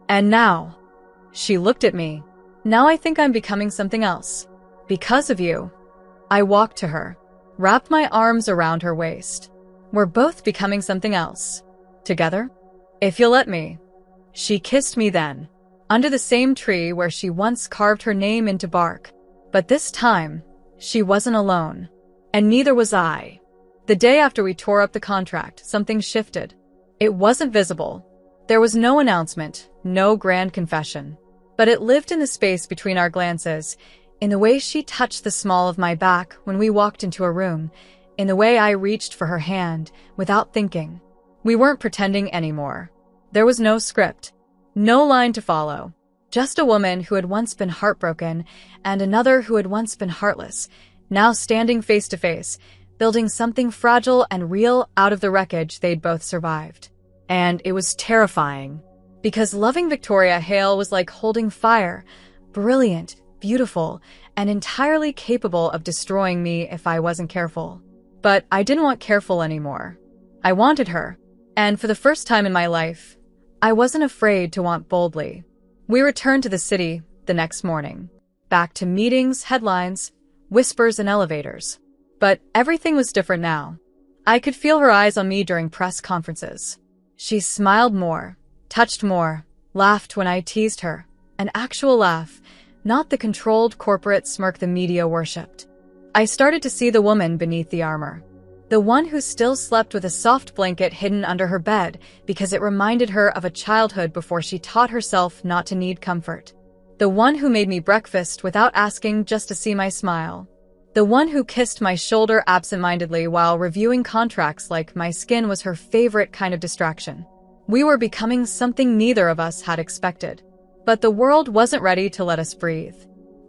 And now, she looked at me. Now I think I'm becoming something else. Because of you. I walked to her, wrapped my arms around her waist. We're both becoming something else. Together? If you'll let me. She kissed me then, under the same tree where she once carved her name into bark. But this time, she wasn't alone. And neither was I. The day after we tore up the contract, something shifted. It wasn't visible. There was no announcement, no grand confession. But it lived in the space between our glances, in the way she touched the small of my back when we walked into a room, in the way I reached for her hand without thinking. We weren't pretending anymore. There was no script, no line to follow. Just a woman who had once been heartbroken and another who had once been heartless, now standing face to face, building something fragile and real out of the wreckage they'd both survived. And it was terrifying, because loving Victoria Hale was like holding fire, brilliant, beautiful, and entirely capable of destroying me if I wasn't careful. But I didn't want careful anymore. I wanted her, and for the first time in my life, I wasn't afraid to want boldly. We returned to the city the next morning, back to meetings, headlines, whispers, and elevators. But everything was different now. I could feel her eyes on me during press conferences. She smiled more, touched more, laughed when I teased her. An actual laugh, not the controlled corporate smirk the media worshipped. I started to see the woman beneath the armor. The one who still slept with a soft blanket hidden under her bed because it reminded her of a childhood before she taught herself not to need comfort. The one who made me breakfast without asking just to see my smile. The one who kissed my shoulder absentmindedly while reviewing contracts like my skin was her favorite kind of distraction. We were becoming something neither of us had expected. But the world wasn't ready to let us breathe.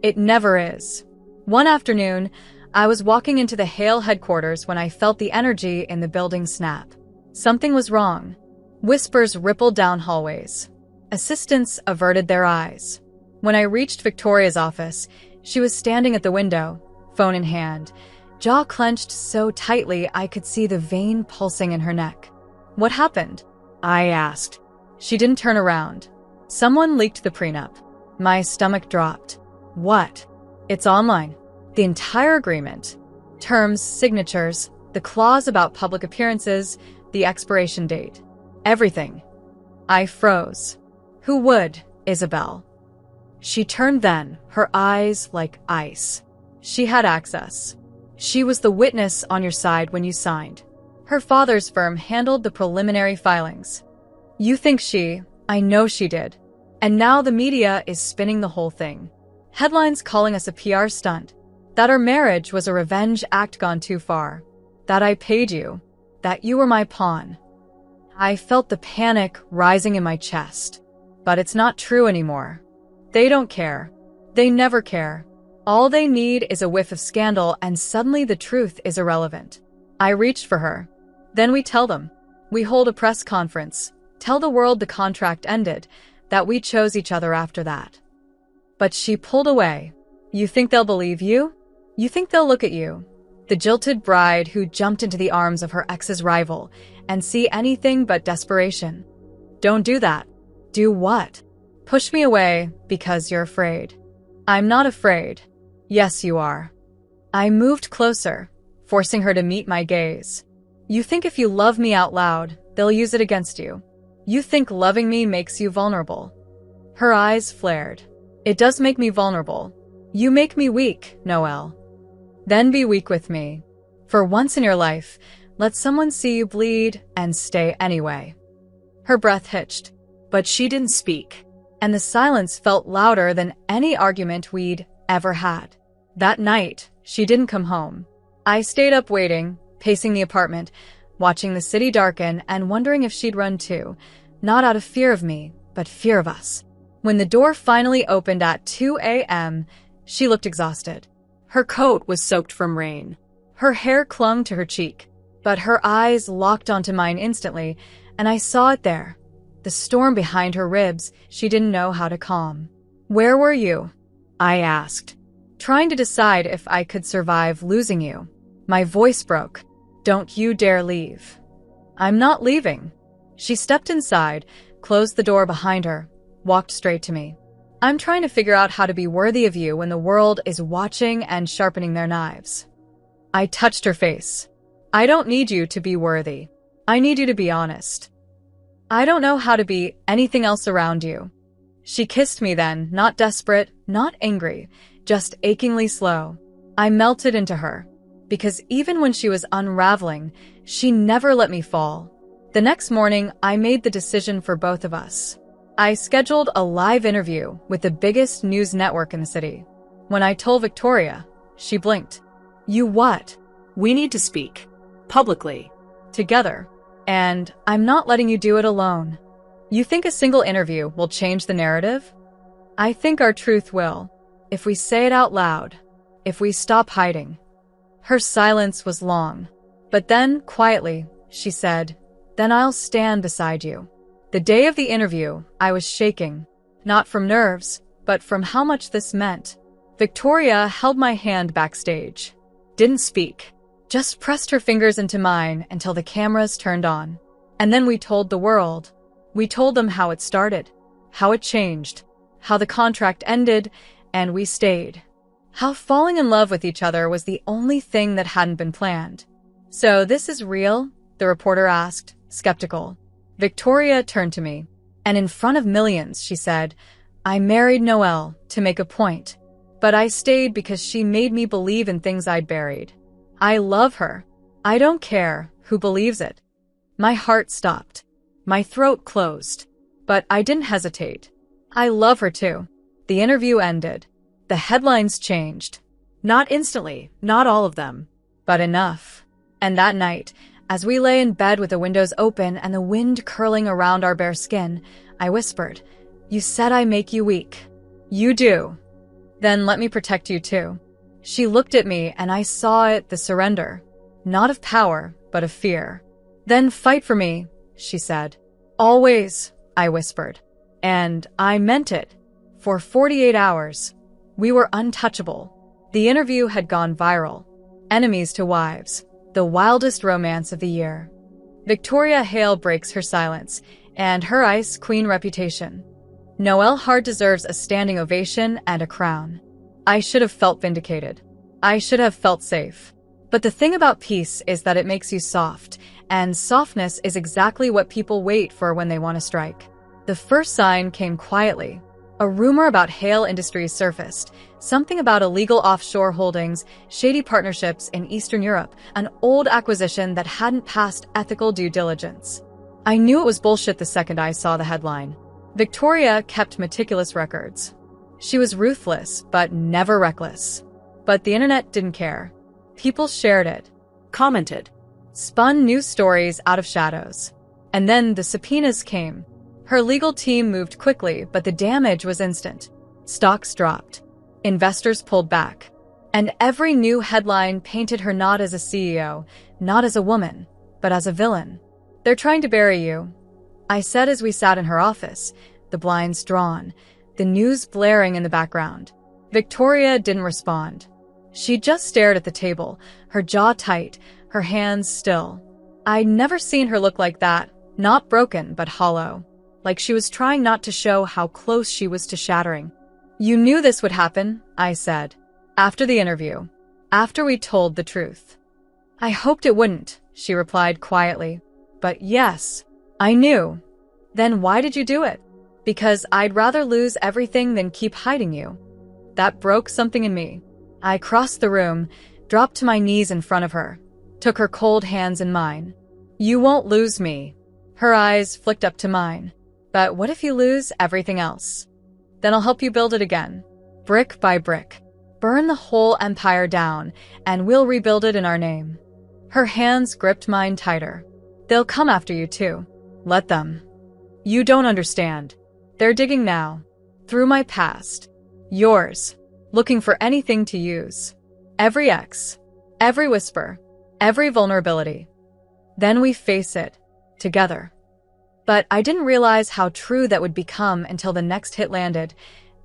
It never is. One afternoon, I was walking into the Hale headquarters when I felt the energy in the building snap. Something was wrong. Whispers rippled down hallways. Assistants averted their eyes. When I reached Victoria's office, she was standing at the window, phone in hand, jaw clenched so tightly I could see the vein pulsing in her neck. "What happened?" I asked. She didn't turn around. "Someone leaked the prenup." My stomach dropped. "What?" "It's online. The entire agreement. Terms, signatures, the clause about public appearances, the expiration date. Everything." I froze. "Who would, Isabel?" She turned then, her eyes like ice. "She had access. She was the witness on your side when you signed. Her father's firm handled the preliminary filings. You think I know she did. And now the media is spinning the whole thing. Headlines calling us a PR stunt. That our marriage was a revenge act gone too far. That I paid you. That you were my pawn." I felt the panic rising in my chest. But it's not true anymore. They don't care. They never care. All they need is a whiff of scandal and suddenly the truth is irrelevant. I reached for her. "Then we tell them. We hold a press conference. Tell the world the contract ended, that we chose each other after that." But she pulled away. "You think they'll believe you? You think they'll look at you, the jilted bride who jumped into the arms of her ex's rival, and see anything but desperation? Don't do that." "Do what?" "Push me away because you're afraid." "I'm not afraid." "Yes, you are." I moved closer, forcing her to meet my gaze. "You think if you love me out loud, they'll use it against you. You think loving me makes you vulnerable." Her eyes flared. "It does make me vulnerable. You make me weak, Noelle. Then be weak with me. For once in your life, let someone see you bleed and stay anyway." Her breath hitched, but she didn't speak, and the silence felt louder than any argument we'd ever had. That night, she didn't come home. I stayed up waiting, pacing the apartment, watching the city darken and wondering if she'd run too, not out of fear of me, but fear of us. When the door finally opened at 2 a.m., she looked exhausted. Her coat was soaked from rain. Her hair clung to her cheek, but her eyes locked onto mine instantly, and I saw it there. The storm behind her ribs she didn't know how to calm. "Where were you?" I asked, trying to decide if I could survive losing you. My voice broke. "Don't you dare leave." "I'm not leaving." She stepped inside, closed the door behind her, walked straight to me. "I'm trying to figure out how to be worthy of you when the world is watching and sharpening their knives." I touched her face. "I don't need you to be worthy. I need you to be honest. I don't know how to be anything else around you." She kissed me then, not desperate, not angry, just achingly slow. I melted into her, because even when she was unraveling, she never let me fall. The next morning, I made the decision for both of us. I scheduled a live interview with the biggest news network in the city. When I told Victoria, she blinked. "You what?" We need to speak. Publicly. "Together. And I'm not letting you do it alone." "You think a single interview will change the narrative?" "I think our truth will. If we say it out loud. If we stop hiding." Her silence was long. But then, quietly, she said, "Then I'll stand beside you." The day of the interview, I was shaking. Not from nerves, but from how much this meant. Victoria held my hand backstage. Didn't speak. Just pressed her fingers into mine until the cameras turned on. And then we told the world. We told them how it started, how it changed, how the contract ended, and we stayed. How falling in love with each other was the only thing that hadn't been planned. "So this is real?" the reporter asked, skeptical. Victoria turned to me, and in front of millions, she said, "I married Noelle to make a point, but I stayed because she made me believe in things I'd buried. I love her. I don't care who believes it." My heart stopped. My throat closed. But I didn't hesitate. I love her too. The interview ended. The headlines changed. Not instantly, not all of them. But enough. And that night, as we lay in bed with the windows open and the wind curling around our bare skin, I whispered, "You said I make you weak." "You do. Then let me protect you too." She looked at me and I saw it, the surrender. Not of power, but of fear. "Then fight for me," she said. "Always," I whispered. And I meant it. For 48 hours, we were untouchable. The interview had gone viral. Enemies to wives. The wildest romance of the year. Victoria Hale breaks her silence, and her Ice Queen reputation. Noelle Hart deserves a standing ovation and a crown. I should have felt vindicated. I should have felt safe. But the thing about peace is that it makes you soft, and softness is exactly what people wait for when they want to strike. The first sign came quietly. A rumor about Hale Industries surfaced, something about illegal offshore holdings, shady partnerships in Eastern Europe, an old acquisition that hadn't passed ethical due diligence. I knew it was bullshit the second I saw the headline. Victoria kept meticulous records. She was ruthless, but never reckless. But the internet didn't care. People shared it, Commented. spun news stories out of shadows. And then the subpoenas came. Her legal team moved quickly, but the damage was instant. Stocks dropped. Investors pulled back. And every new headline painted her not as a CEO, not as a woman, but as a villain. "They're trying to bury you," I said as we sat in her office, the blinds drawn, the news blaring in the background. Victoria didn't respond. She just stared at the table, her jaw tight, her hands still. I'd never seen her look like that, not broken but hollow, like she was trying not to show how close she was to shattering. "You knew this would happen," I said, after the interview, after we told the truth. "I hoped it wouldn't," she replied quietly. "But yes, I knew." "Then why did you do it?" "Because I'd rather lose everything than keep hiding you." That broke something in me. I crossed the room, dropped to my knees in front of her, took her cold hands in mine. "You won't lose me." Her eyes flicked up to mine. "But what if you lose everything else?" "Then I'll help you build it again, brick by brick. Burn the whole empire down, and we'll rebuild it in our name." Her hands gripped mine tighter. "They'll come after you too. Let them. You don't understand. They're digging now. Through my past. Yours. Looking for anything to use. Every X. Every whisper. Every vulnerability. Then we face it. Together." But I didn't realize how true that would become until the next hit landed,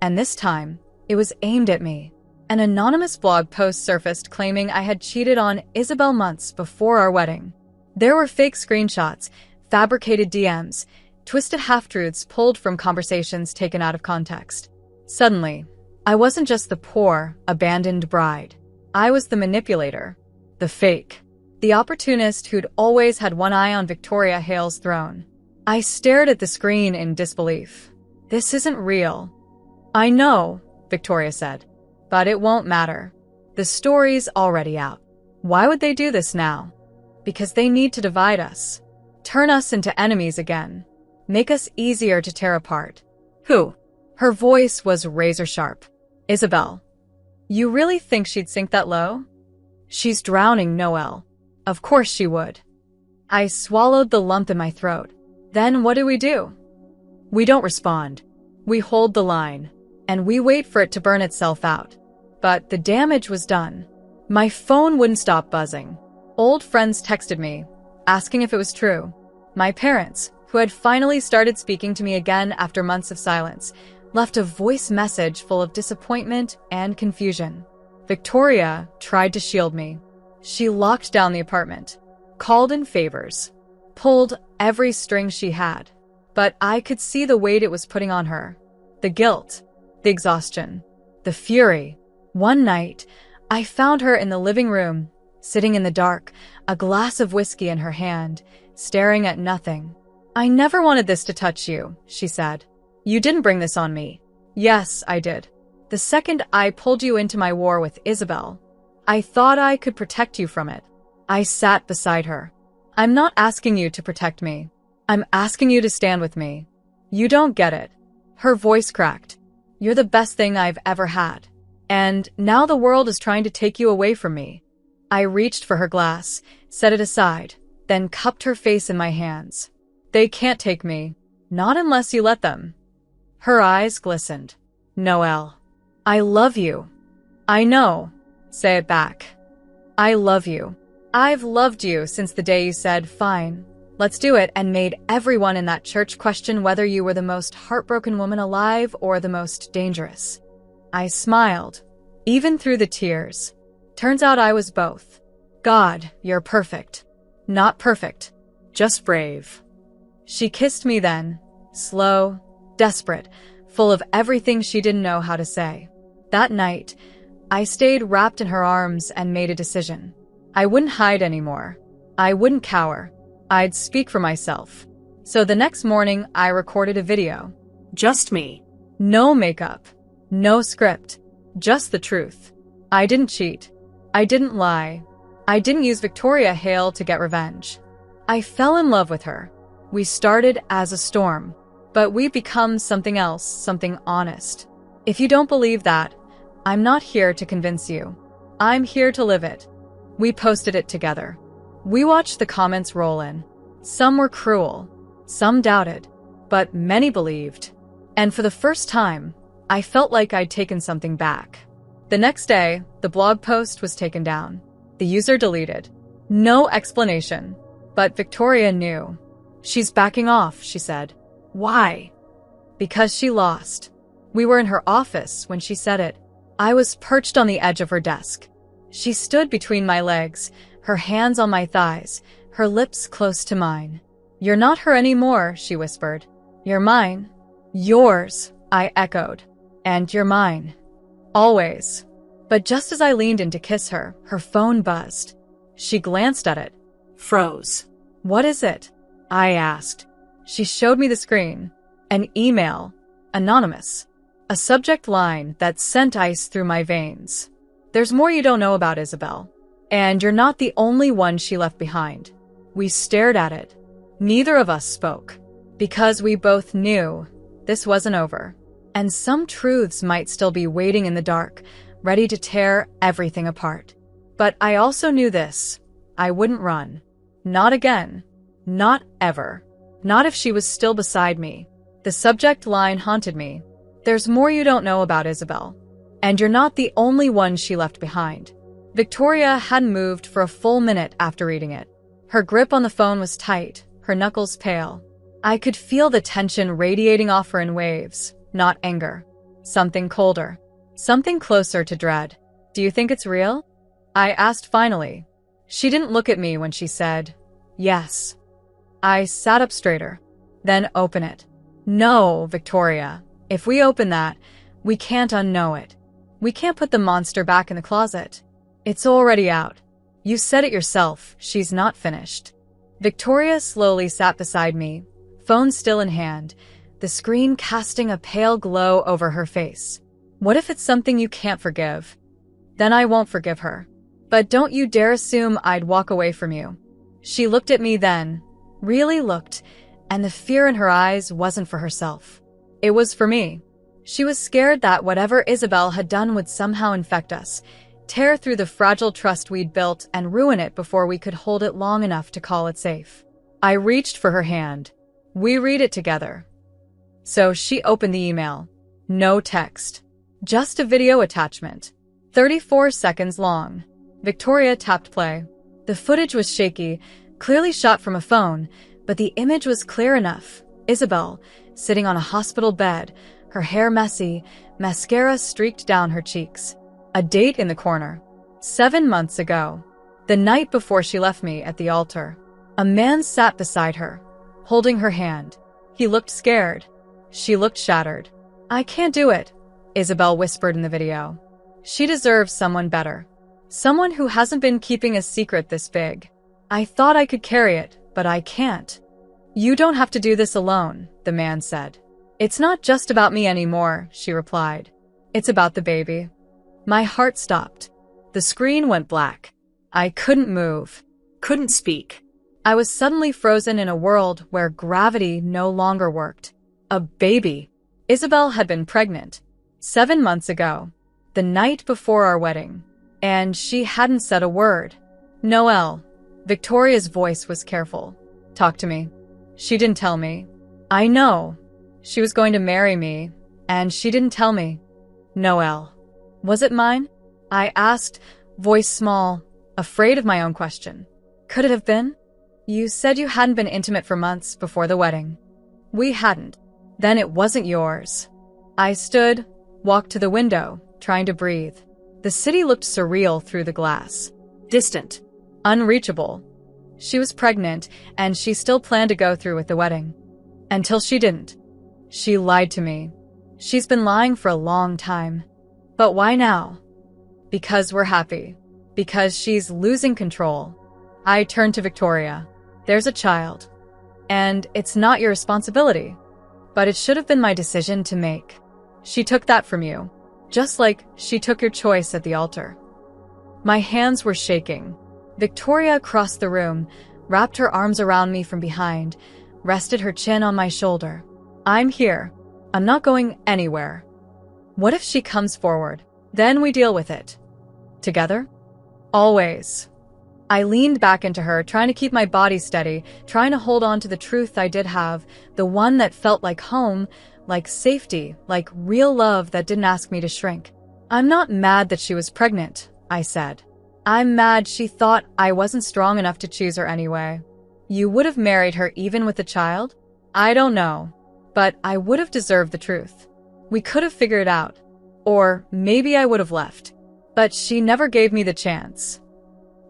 and this time, it was aimed at me. An anonymous blog post surfaced claiming I had cheated on Isabel months before our wedding. There were fake screenshots, fabricated DMs, twisted half-truths pulled from conversations taken out of context. Suddenly, I wasn't just the poor, abandoned bride. I was the manipulator, the fake, the opportunist who'd always had one eye on Victoria Hale's throne. I stared at the screen in disbelief. "This isn't real." "I know," Victoria said, "but it won't matter. The story's already out. Why would they do this now? Because they need to divide us. Turn us into enemies again. Make us easier to tear apart." Who? Her voice was razor sharp. "Isabel. You really think she'd sink that low? She's drowning, Noelle. Of course she would." I swallowed the lump in my throat. Then what do? We don't respond. We hold the line. And we wait for it to burn itself out. But the damage was done. My phone wouldn't stop buzzing. Old friends texted me, asking if it was true. My parents, who had finally started speaking to me again after months of silence, left a voice message full of disappointment and confusion. Victoria tried to shield me. She locked down the apartment, called in favors, pulled every string she had. But I could see the weight it was putting on her. The guilt, the exhaustion, the fury. One night, I found her in the living room, sitting in the dark, a glass of whiskey in her hand, staring at nothing. "I never wanted this to touch you," she said. "You didn't bring this on me." "Yes, I did. The second I pulled you into my war with Isabel, I thought I could protect you from it." I sat beside her. "I'm not asking you to protect me. I'm asking you to stand with me. You don't get it." Her voice cracked. "You're the best thing I've ever had. And now the world is trying to take you away from me. I reached for her glass, set it aside, then cupped her face in my hands. They can't take me. Not unless you let them. Her eyes glistened. Noelle. I love you. I know. Say it back. I love you. I've loved you since the day you said, fine, let's do it, and made everyone in that church question whether you were the most heartbroken woman alive or the most dangerous. I smiled, even through the tears. Turns out I was both. God, you're perfect. Not perfect, just brave. She kissed me then, slow, desperate, full of everything she didn't know how to say. That night, I stayed wrapped in her arms and made a decision. I wouldn't hide anymore. I wouldn't cower. I'd speak for myself. So the next morning, I recorded a video. Just me. No makeup. No script. Just the truth. I didn't cheat. I didn't lie. I didn't use Victoria Hale to get revenge. I fell in love with her. We started as a storm. But we've become something else, something honest. If you don't believe that, I'm not here to convince you. I'm here to live it. We posted it together. We watched the comments roll in. Some were cruel. Some doubted. But many believed. And for the first time, I felt like I'd taken something back. The next day, the blog post was taken down. The user deleted. No explanation. But Victoria knew. She's backing off, she said. Why? Because she lost. We were in her office when she said it. I was perched on the edge of her desk. She stood between my legs, her hands on my thighs, her lips close to mine. You're not her anymore, she whispered. You're mine. Yours, I echoed. And you're mine. Always. But just as I leaned in to kiss her, her phone buzzed. She glanced at it. Froze. What is it? I asked. She showed me the screen. An email. Anonymous. A subject line that sent ice through my veins. There's more you don't know about Isabel. And you're not the only one she left behind. We stared at it. Neither of us spoke. Because we both knew this wasn't over. And some truths might still be waiting in the dark, ready to tear everything apart. But I also knew this. I wouldn't run. Not again. Not ever. Not if she was still beside me. The subject line haunted me. There's more you don't know about Isabel. And you're not the only one she left behind. Victoria hadn't moved for a full minute after reading it. Her grip on the phone was tight, her knuckles pale. I could feel the tension radiating off her in waves, not anger. Something colder. Something closer to dread. Do you think it's real? I asked finally. She didn't look at me when she said, yes. I sat up straighter. Then open it. No, Victoria. If we open that, we can't unknow it. We can't put the monster back in the closet. It's already out. You said it yourself, she's not finished. Victoria slowly sat beside me, phone still in hand, the screen casting a pale glow over her face. What if it's something you can't forgive? Then I won't forgive her. But don't you dare assume I'd walk away from you. She looked at me then, really looked, and the fear in her eyes wasn't for herself. It was for me. She was scared that whatever Isabel had done would somehow infect us, tear through the fragile trust we'd built and ruin it before we could hold it long enough to call it safe. I reached for her hand. We read it together. So she opened the email. No text. Just a video attachment. 34 seconds long. Victoria tapped play. The footage was shaky, clearly shot from a phone, but the image was clear enough. Isabel, sitting on a hospital bed, her hair messy, mascara streaked down her cheeks. A date in the corner. 7 months ago. The night before she left me at the altar. A man sat beside her, holding her hand. He looked scared. She looked shattered. I can't do it, Isabel whispered in the video. She deserves someone better. Someone who hasn't been keeping a secret this big. I thought I could carry it, but I can't. You don't have to do this alone, the man said. It's not just about me anymore, she replied. It's about the baby. My heart stopped. The screen went black. I couldn't move. Couldn't speak. I was suddenly frozen in a world where gravity no longer worked. A baby. Isabel had been pregnant. 7 months ago. the night before our wedding, and she hadn't said a word. Noelle. Victoria's voice was careful. Talk to me. She didn't tell me. I know. She was going to marry me, and she didn't tell me. Noelle. Was it mine? I asked, voice small, afraid of my own question. Could it have been? You said you hadn't been intimate for months before the wedding. We hadn't. Then it wasn't yours. I stood, walked to the window, trying to breathe. The city looked surreal through the glass. Distant. Unreachable. She was pregnant, and she still planned to go through with the wedding. Until she didn't. She lied to me. She's been lying for a long time. But why now? Because we're happy. Because she's losing control. I turned to Victoria. There's a child. And it's not your responsibility. But it should have been my decision to make. She took that from you. Just like she took your choice at the altar. My hands were shaking. Victoria crossed the room, wrapped her arms around me from behind, rested her chin on my shoulder. I'm here. I'm not going anywhere. What if she comes forward? Then we deal with it. Together? Always. I leaned back into her, trying to keep my body steady, trying to hold on to the truth I did have, the one that felt like home, like safety, like real love that didn't ask me to shrink. I'm not mad that she was pregnant, I said. I'm mad she thought I wasn't strong enough to choose her anyway. You would have married her even with a child? I don't know. But I would have deserved the truth. We could have figured it out. Or maybe I would have left. But she never gave me the chance.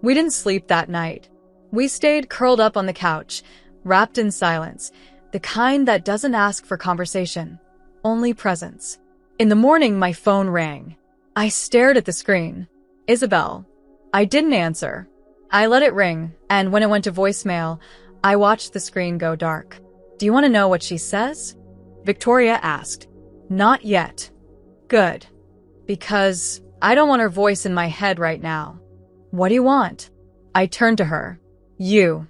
We didn't sleep that night. We stayed curled up on the couch, wrapped in silence, the kind that doesn't ask for conversation, only presence. In the morning, my phone rang. I stared at the screen. Isabel. I didn't answer. I let it ring, and when it went to voicemail, I watched the screen go dark. Do you want to know what she says? Victoria asked. Not yet. Good. Because I don't want her voice in my head right now. What do you want? I turned to her. You.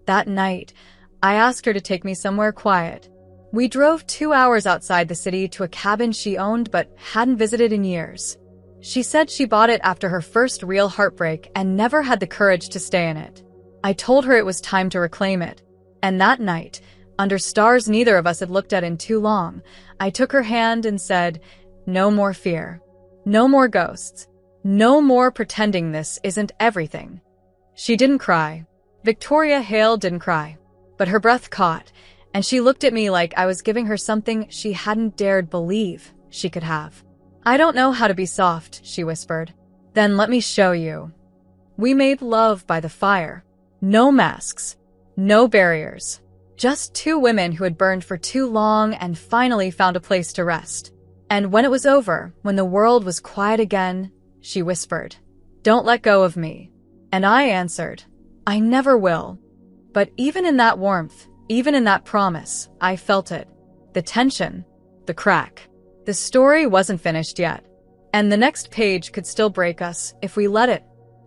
That night, I asked her to take me somewhere quiet. We drove 2 hours outside the city to a cabin she owned but hadn't visited in years. She said she bought it after her first real heartbreak and never had the courage to stay in it. I told her it was time to reclaim it. And that night, under stars neither of us had looked at in too long, I took her hand and said, no more fear. No more ghosts. No more pretending this isn't everything. She didn't cry. Victoria Hale didn't cry. But her breath caught, and she looked at me like I was giving her something she hadn't dared believe she could have. I don't know how to be soft, she whispered. Then let me show you. We made love by the fire. No masks. No barriers. Just two women who had burned for too long and finally found a place to rest. And when it was over, when the world was quiet again, she whispered, don't let go of me. And I answered, I never will. But even in that warmth, even in that promise, I felt it. The tension, the crack. The story wasn't finished yet. And the next page could still break us if we let it.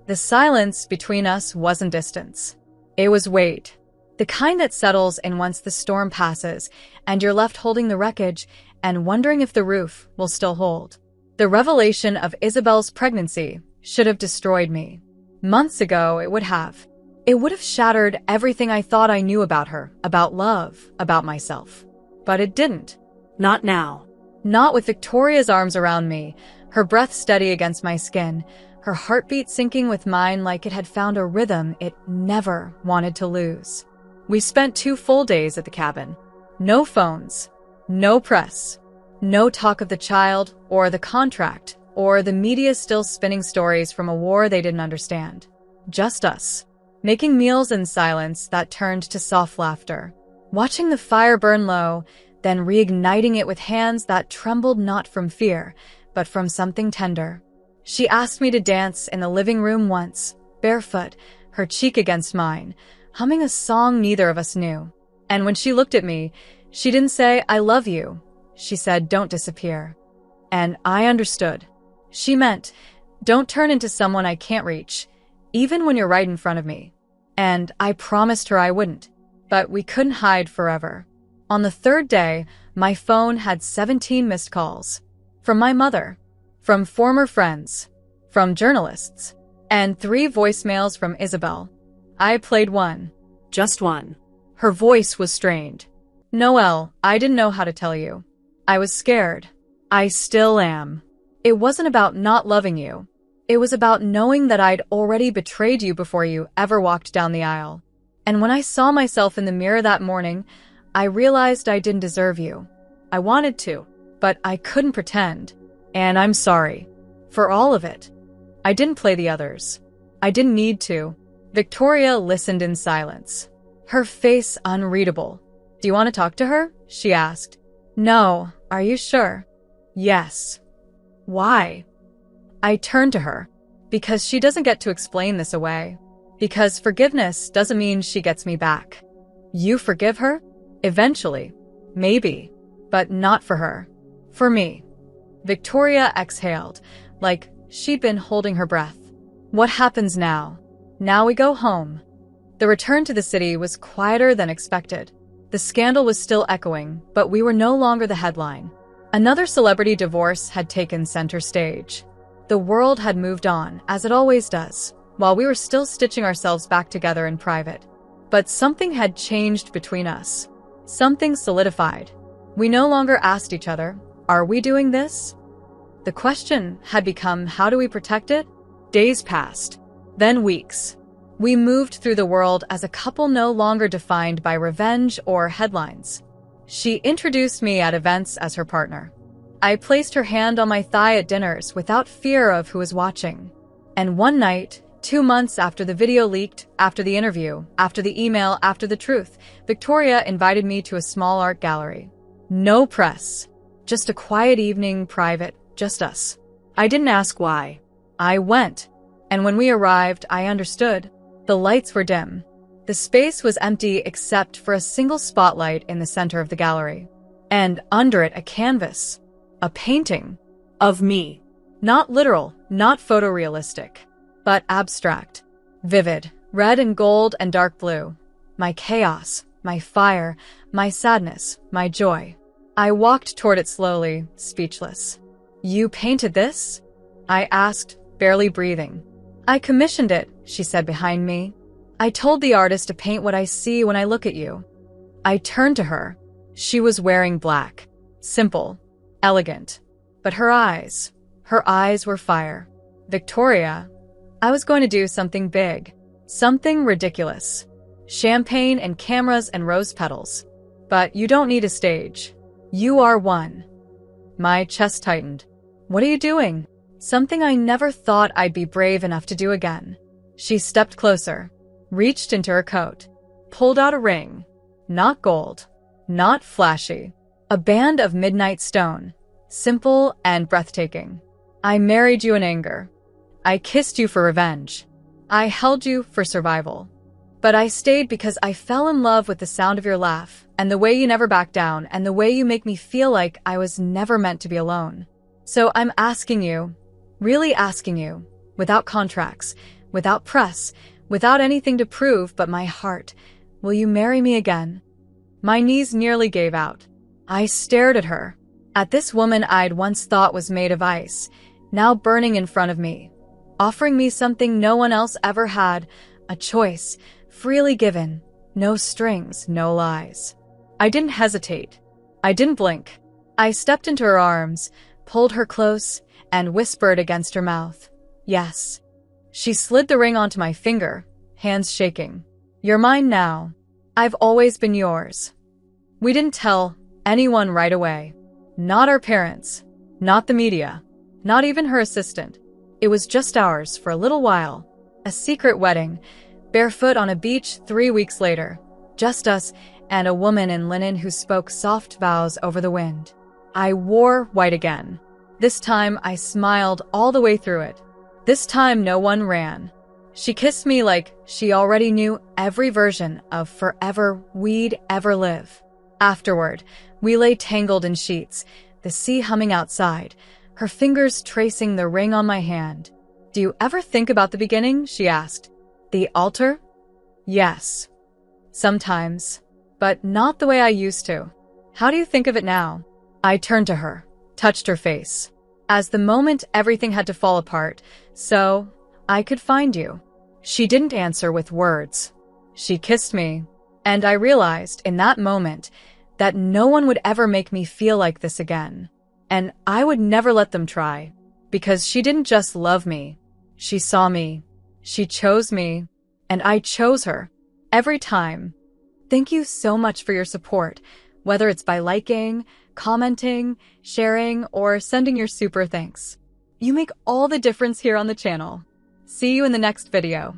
The silence between us wasn't distance. It was weight. The kind that settles in once the storm passes and you're left holding the wreckage and wondering if the roof will still hold. The revelation of Isabel's pregnancy should have destroyed me. Months ago, it would have. It would have shattered everything I thought I knew about her, about love, about myself. But it didn't. Not now. Not with Victoria's arms around me, her breath steady against my skin, her heartbeat syncing with mine like it had found a rhythm it never wanted to lose. We spent 2 full days at the cabin. No phones, no press, no talk of the child or the contract or the media still spinning stories from a war they didn't understand. Just us, making meals in silence that turned to soft laughter, watching the fire burn low, then reigniting it with hands that trembled not from fear, but from something tender. She asked me to dance in the living room once, barefoot, her cheek against mine, humming a song neither of us knew. And when she looked at me, she didn't say, I love you. She said, don't disappear. And I understood. She meant, don't turn into someone I can't reach, even when you're right in front of me. And I promised her I wouldn't. But we couldn't hide forever. On the 3rd day, my phone had 17 missed calls. From my mother. from former friends, from journalists, and 3 voicemails from Isabel. I played one. Just one. Her voice was strained. Noelle, I didn't know how to tell you. I was scared. I still am. It wasn't about not loving you. It was about knowing that I'd already betrayed you before you ever walked down the aisle. And when I saw myself in the mirror that morning, I realized I didn't deserve you. I wanted to, but I couldn't pretend. And I'm sorry. For all of it. I didn't play the others. I didn't need to. Victoria listened in silence. Her face unreadable. Do you want to talk to her? She asked. No. Are you sure? Yes. Why? I turned to her. Because she doesn't get to explain this away. Because forgiveness doesn't mean she gets me back. You forgive her? Eventually. Maybe. But not for her. For me. Victoria exhaled, like she'd been holding her breath. What happens now? Now we go home. The return to the city was quieter than expected. The scandal was still echoing, but we were no longer the headline. Another celebrity divorce had taken center stage. The world had moved on, as it always does, while we were still stitching ourselves back together in private. But something had changed between us. Something solidified. We no longer asked each other, are we doing this? The question had become, how do we protect it? Days passed. Then weeks. We moved through the world as a couple no longer defined by revenge or headlines. She introduced me at events as her partner. I placed her hand on my thigh at dinners without fear of who was watching. And one night, 2 months after the video leaked, after the interview, after the email, after the truth, Victoria invited me to a small art gallery. No press. Just a quiet evening, private, just us. I didn't ask why. I went. And when we arrived, I understood. The lights were dim. The space was empty except for a single spotlight in the center of the gallery. And under it, a canvas. A painting. Of me. Not literal, not photorealistic, but abstract. Vivid, red and gold and dark blue. My chaos, my fire, my sadness, my joy. I walked toward it slowly, speechless. You painted this? I asked, barely breathing. I commissioned it, she said behind me. I told the artist to paint what I see when I look at you. I turned to her. She was wearing black. Simple. Elegant. But her eyes were fire. Victoria, I was going to do something big. Something ridiculous. Champagne and cameras and rose petals. But you don't need a stage. You are one. My chest tightened. What are you doing? Something I never thought I'd be brave enough to do again. She stepped closer, reached into her coat, pulled out a ring. Not gold, not flashy. A band of midnight stone, simple and breathtaking. I married you in anger. I kissed you for revenge. I held you for survival. But I stayed because I fell in love with the sound of your laugh, and the way you never back down, and the way you make me feel like I was never meant to be alone. So I'm asking you, really asking you, without contracts, without press, without anything to prove but my heart, will you marry me again? My knees nearly gave out. I stared at her, at this woman I'd once thought was made of ice, now burning in front of me, offering me something no one else ever had, a choice, freely given, no strings, no lies. I didn't hesitate. I didn't blink. I stepped into her arms, pulled her close, and whispered against her mouth, yes. She slid the ring onto my finger, hands shaking. You're mine now. I've always been yours. We didn't tell anyone right away. Not our parents, not the media, not even her assistant. It was just ours for a little while. A secret wedding, barefoot on a beach 3 weeks later. Just us and a woman in linen who spoke soft vows over the wind. I wore white again. This time I smiled all the way through it. This time no one ran. She kissed me like she already knew every version of forever we'd ever live. Afterward, we lay tangled in sheets, the sea humming outside, her fingers tracing the ring on my hand. Do you ever think about the beginning? She asked. The altar? Yes. Sometimes. But not the way I used to. How do you think of it now? I turned to her, touched her face. as the moment everything had to fall apart so I could find you. She didn't answer with words. She kissed me, and I realized in that moment that no one would ever make me feel like this again. And I would never let them try, because she didn't just love me. She saw me, she chose me, and I chose her. Every time. Thank you so much for your support, whether it's by liking, commenting, sharing, or sending your super thanks. You make all the difference here on the channel. See you in the next video.